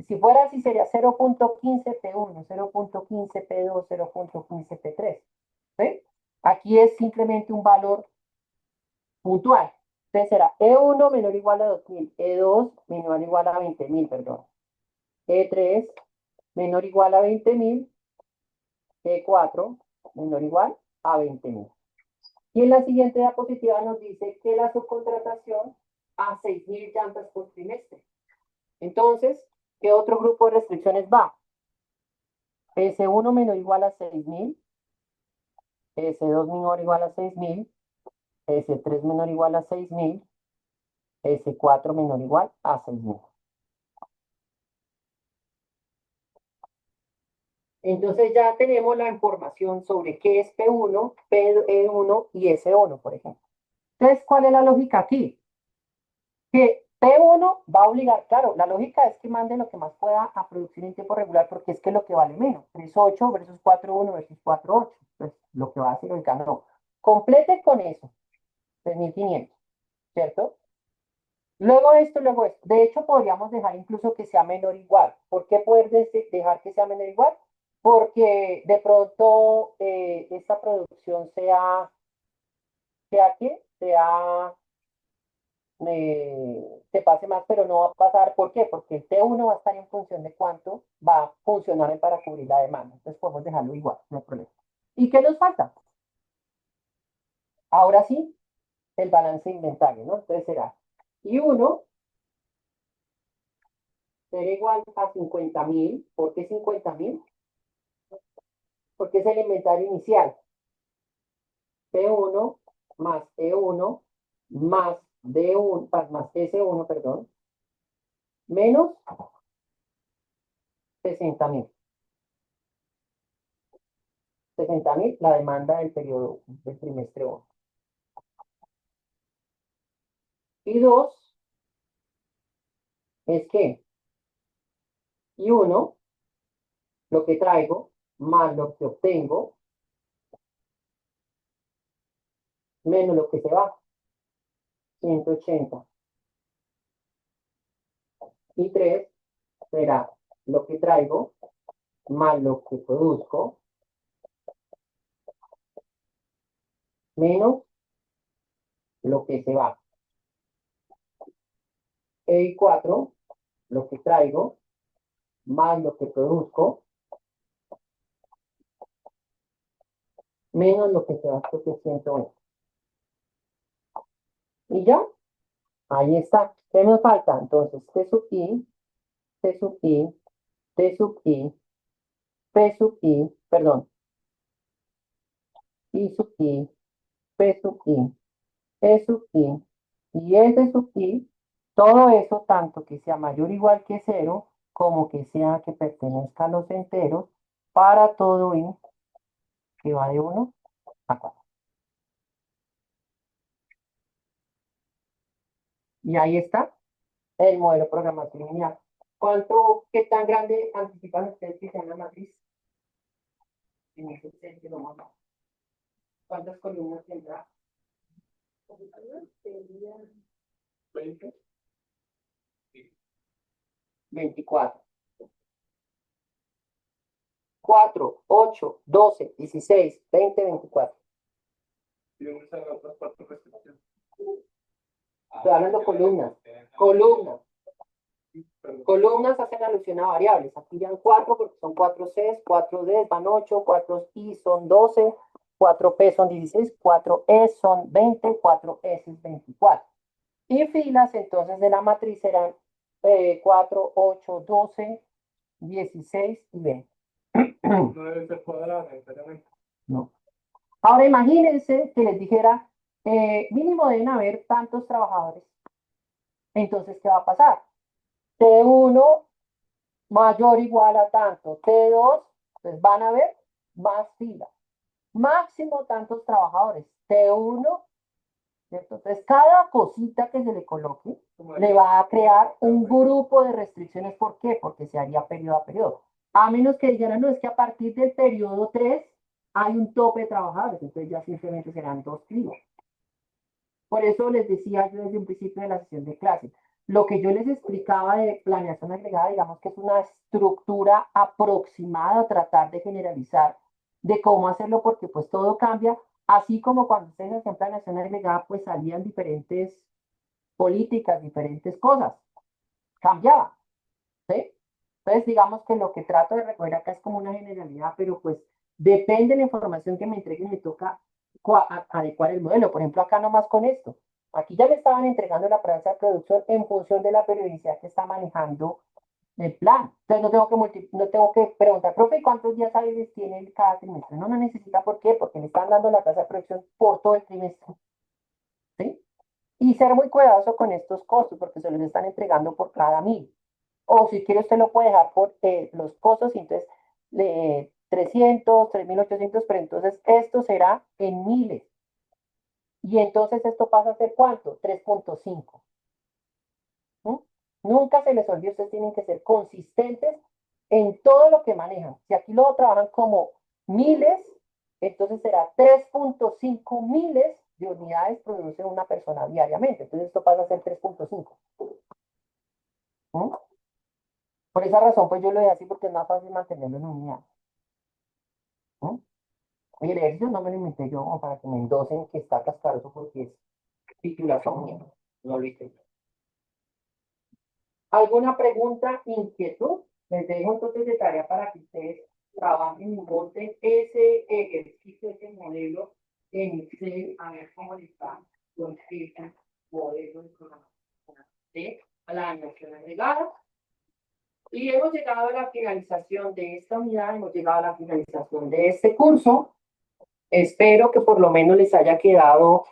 si fuera así, sería 0.15 P1, 0.15 P2, 0.15 P3. ¿Sí? Aquí es simplemente un valor puntual. Entonces será E1 menor o igual a 2.000, E2 menor o igual a 20.000, perdón. E3 menor o igual a 20.000, E4 menor o igual a 20.000. Y en la siguiente diapositiva nos dice que la subcontratación a 6.000 llantas por trimestre. Entonces, ¿qué otro grupo de restricciones va? S1 menor o igual a 6.000, S2 menor o igual a 6.000, S3 menor o igual a 6.000, S4 menor o igual a 6.000. Entonces ya tenemos la información sobre qué es P1, P1 y S1, por ejemplo. Entonces, ¿cuál es la lógica aquí? Que P1 va a obligar, claro, la lógica es que mande lo que más pueda a producir en tiempo regular porque es que es lo que vale menos. 3.8 versus 4.1 versus 4.8. Pues lo que va a hacer el no. Complete con eso. 3.500, ¿cierto? Luego esto. De hecho, podríamos dejar incluso que sea menor o igual. ¿Por qué poder dejar que sea menor o igual? Porque de pronto esta producción sea se pase más, pero no va a pasar. ¿Por qué? Porque el T1 va a estar en función de cuánto va a funcionar para cubrir la demanda. Entonces podemos dejarlo igual, no hay problema. ¿Y qué nos falta? Ahora sí, el balance de inventario, ¿no? Entonces será I1 será igual a 50.000. ¿Por qué 50.000? Porque es el inventario inicial. P1 más E1 más D1, más S1, perdón, menos 60.000. 60.000 la demanda del periodo del trimestre 1. Y 2 es que I1, lo que traigo, más lo que obtengo, menos lo que se va, 180. Y 3 será lo que traigo, más lo que produzco, menos lo que se va. Y 4, lo que traigo, más lo que produzco, menos lo que se gastó, que es 120. Y ya, ahí está. ¿Qué me falta? Entonces, T sub I, T sub I, T sub I, P sub I, perdón, I sub I, P sub I, E sub I y S sub I, todo eso, tanto que sea mayor o igual que cero, como que sea que pertenezca a los enteros, para todo I que va de 1 a 4. Y ahí está el modelo de programación lineal. ¿Qué tan grande anticipan ustedes que sea la matriz? En ese sentido, mamá. ¿Cuántas columnas tendrá? Sería 20. 24. 4, 8, 12, 16, 20, 24. ¿Y dónde están las otras 4 restricciones? Estoy hablando de columnas. Columnas. Perdón. Columnas hacen alusión a variables. Aquí ya 4 porque son 4 Cs, 4 Ds van 8, 4 I son 12, 4 P son 16, 4 E son 20, 4 S es 24. Y filas entonces de la matriz serán 4, 8, 12, 16 y 20. No debe ser cuadrada necesariamente. No. Ahora imagínense que les dijera, mínimo deben haber tantos trabajadores. Entonces, ¿qué va a pasar? T1 mayor o igual a tanto. T2, pues van a ver más filas. Máximo tantos trabajadores. T1, ¿cierto? Entonces, cada cosita que se le coloque le va a crear un grupo de restricciones. ¿Por qué? Porque se haría periodo a periodo. A menos que dijeran, no, es que a partir del periodo 3 hay un tope de trabajadores. Entonces ya simplemente serán 2 filas. Por eso les decía yo desde un principio de la sesión de clase, lo que yo les explicaba de planeación agregada, digamos que es una estructura aproximada a tratar de generalizar de cómo hacerlo, porque pues todo cambia, así como cuando ustedes hacían planeación agregada, pues salían diferentes políticas, diferentes cosas, cambiaba, ¿sí? Entonces digamos que lo que trato de recoger acá es como una generalidad, pero pues depende de la información que me entreguen, me toca adecuar el modelo. Por ejemplo, acá nomás con esto. Aquí ya me estaban entregando la prueba de producción en función de la periodicidad que está manejando el plan. Entonces no tengo que preguntar, profe, ¿cuántos días hábiles tiene cada trimestre? No, no necesita, ¿por qué? Porque le están dando la tasa de producción por todo el trimestre. ¿Sí? Y ser muy cuidadoso con estos costos, porque se los están entregando por cada 1000. O si quiere, usted lo puede dejar por los costos, y entonces 300, 3800, pero entonces esto será en miles. Y entonces esto pasa a ser ¿cuánto? 3.5. ¿Mm? Nunca se les olvide, ustedes tienen que ser consistentes en todo lo que manejan. Si aquí lo trabajan como miles, entonces será 3.5 miles de unidades produce una persona diariamente. Entonces esto pasa a ser 3.5. ¿Mm? Por esa razón, pues yo lo dejé así porque es más fácil mantenerlo en unidad. ¿Mm? Y el ejercicio no me lo inventé yo como para que me endosen que está cascaroso porque es titulación mía. No lo hice yo. ¿Alguna pregunta, inquietud? Les dejo entonces de tarea para que ustedes trabajen y monten ese ejercicio, ese modelo en Excel, a ver cómo les va con ese modelo de programación de planeación agregada. Y hemos llegado a la finalización de esta unidad, hemos llegado a la finalización de este curso. Espero que por lo menos les haya quedado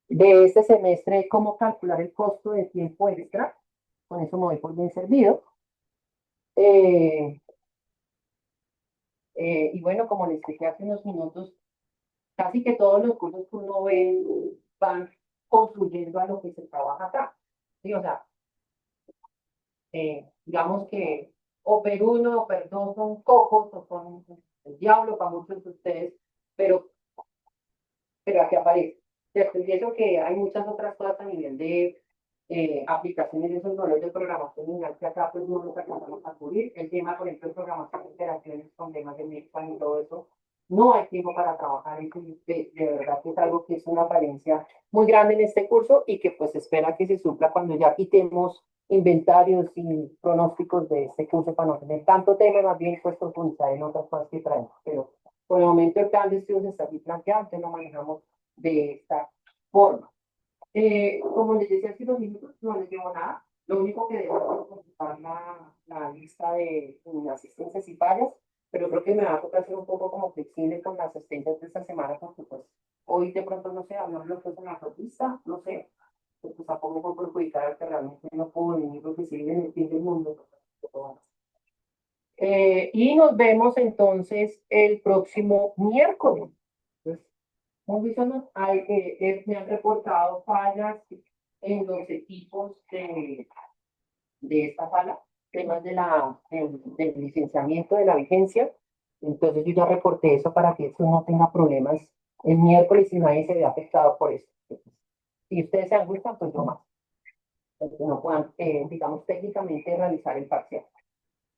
de este semestre cómo calcular el costo de tiempo extra. Con eso me voy por bien servido. Y bueno, como les expliqué hace unos minutos, casi que todos los cursos que uno ve van confluyendo a lo que se trabaja acá. ¿Sí? O sea, digamos que OPER 1, OPER 2 son cocos o son el diablo para muchos de ustedes, pero, pero aquí aparece. ¿Cierto? Y eso que hay muchas otras cosas a nivel de aplicaciones de esos valores de programación lineal que acá pues no nos alcanzamos a cubrir. El tema, por ejemplo, de programación de interacciones con temas de Mixpan y todo eso, no hay tiempo para trabajar eso. De verdad que es algo que es una apariencia muy grande en este curso y que pues espera que se supla cuando ya quitemos inventarios y pronósticos de este curso para no tener tanto tema, más bien pues profundizar en otras cosas que traemos. Pero por el momento el plan de estudios está aquí planteado, entonces lo manejamos de esta forma. Como les decía hace unos minutos, no les llevo nada. Lo único que debo es consultar la lista de asistencias y fallas, pero creo que me va a tocar ser un poco como flexible con las asistencias de esta semana, porque pues hoy de pronto, no sé, hablamos lo que es en la lista, no sé, pues tampoco puedo perjudicar al que realmente no puedo venir porque sigue en el fin del mundo. Y nos vemos entonces el próximo miércoles. Entonces, hemos visto, ¿no? Me han reportado fallas en los equipos de esta sala, temas del licenciamiento, de la vigencia. Entonces yo ya reporté eso para que eso no tenga problemas el miércoles y nadie se vea afectado por eso. Si ustedes se angustan, pues no más. Para que no puedan, digamos, técnicamente realizar el parcial.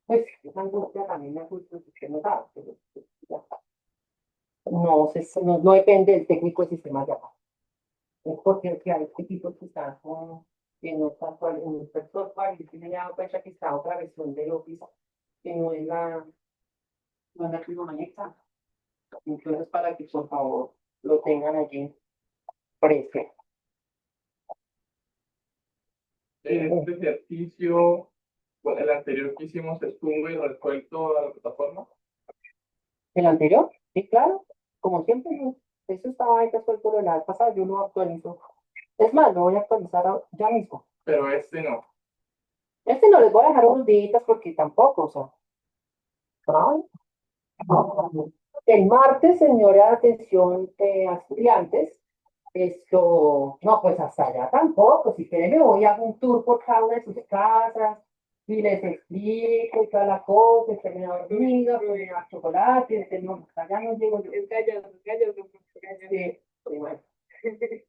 Pues esa angustia también me asusta si usted no sabe, pero pues, ya está. No depende del técnico del sistema de acá. Es porque que hay equipos que están que no están en el software y se me he dado cuenta que está otra versión del Office que no es la que lo maneja. Entonces, para que por favor lo tengan allí presente. Este ejercicio, bueno, el anterior que hicimos estuvo y resuelto a la plataforma. ¿El anterior? Sí, claro. Como siempre, ¿no? Eso estaba ahí resuelto lo de la vez pasada, yo lo actualizo. Es más, lo voy a actualizar ya mismo. Pero este no. Este no les voy a dejar unos días porque tampoco, o sea. Ay, no. El martes, señora, atención, estudiantes, esto, no, pues hasta allá tampoco. Si quieren, me voy a hacer un tour por cada una de sus casas y les explico y toda la cosa, usted me da hormiga, me da chocolate, no, hasta allá no llego yo. Es gallo, gallo, gallo. Sí, sí, bueno.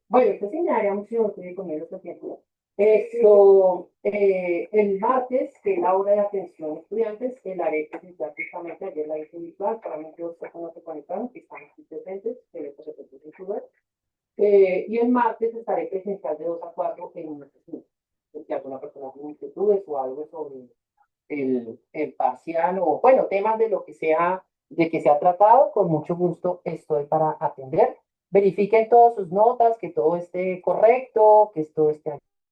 Bueno, pues sí, me haría mucho que con ellos tiempo. Esto, el martes, que es la hora de atención a estudiantes, el haré presentar justamente ayer la hice virtual, solamente dos personas se conectaron, que están aquí presentes, que les presento su web. Y el martes estaré presencial de 2 a 4 en una sesión. Si alguna persona tiene inquietudes o algo sobre el parcial o, bueno, temas de lo que sea, de que se ha tratado, con mucho gusto estoy para atender. Verifiquen todas sus notas, que todo esté correcto, que todo esté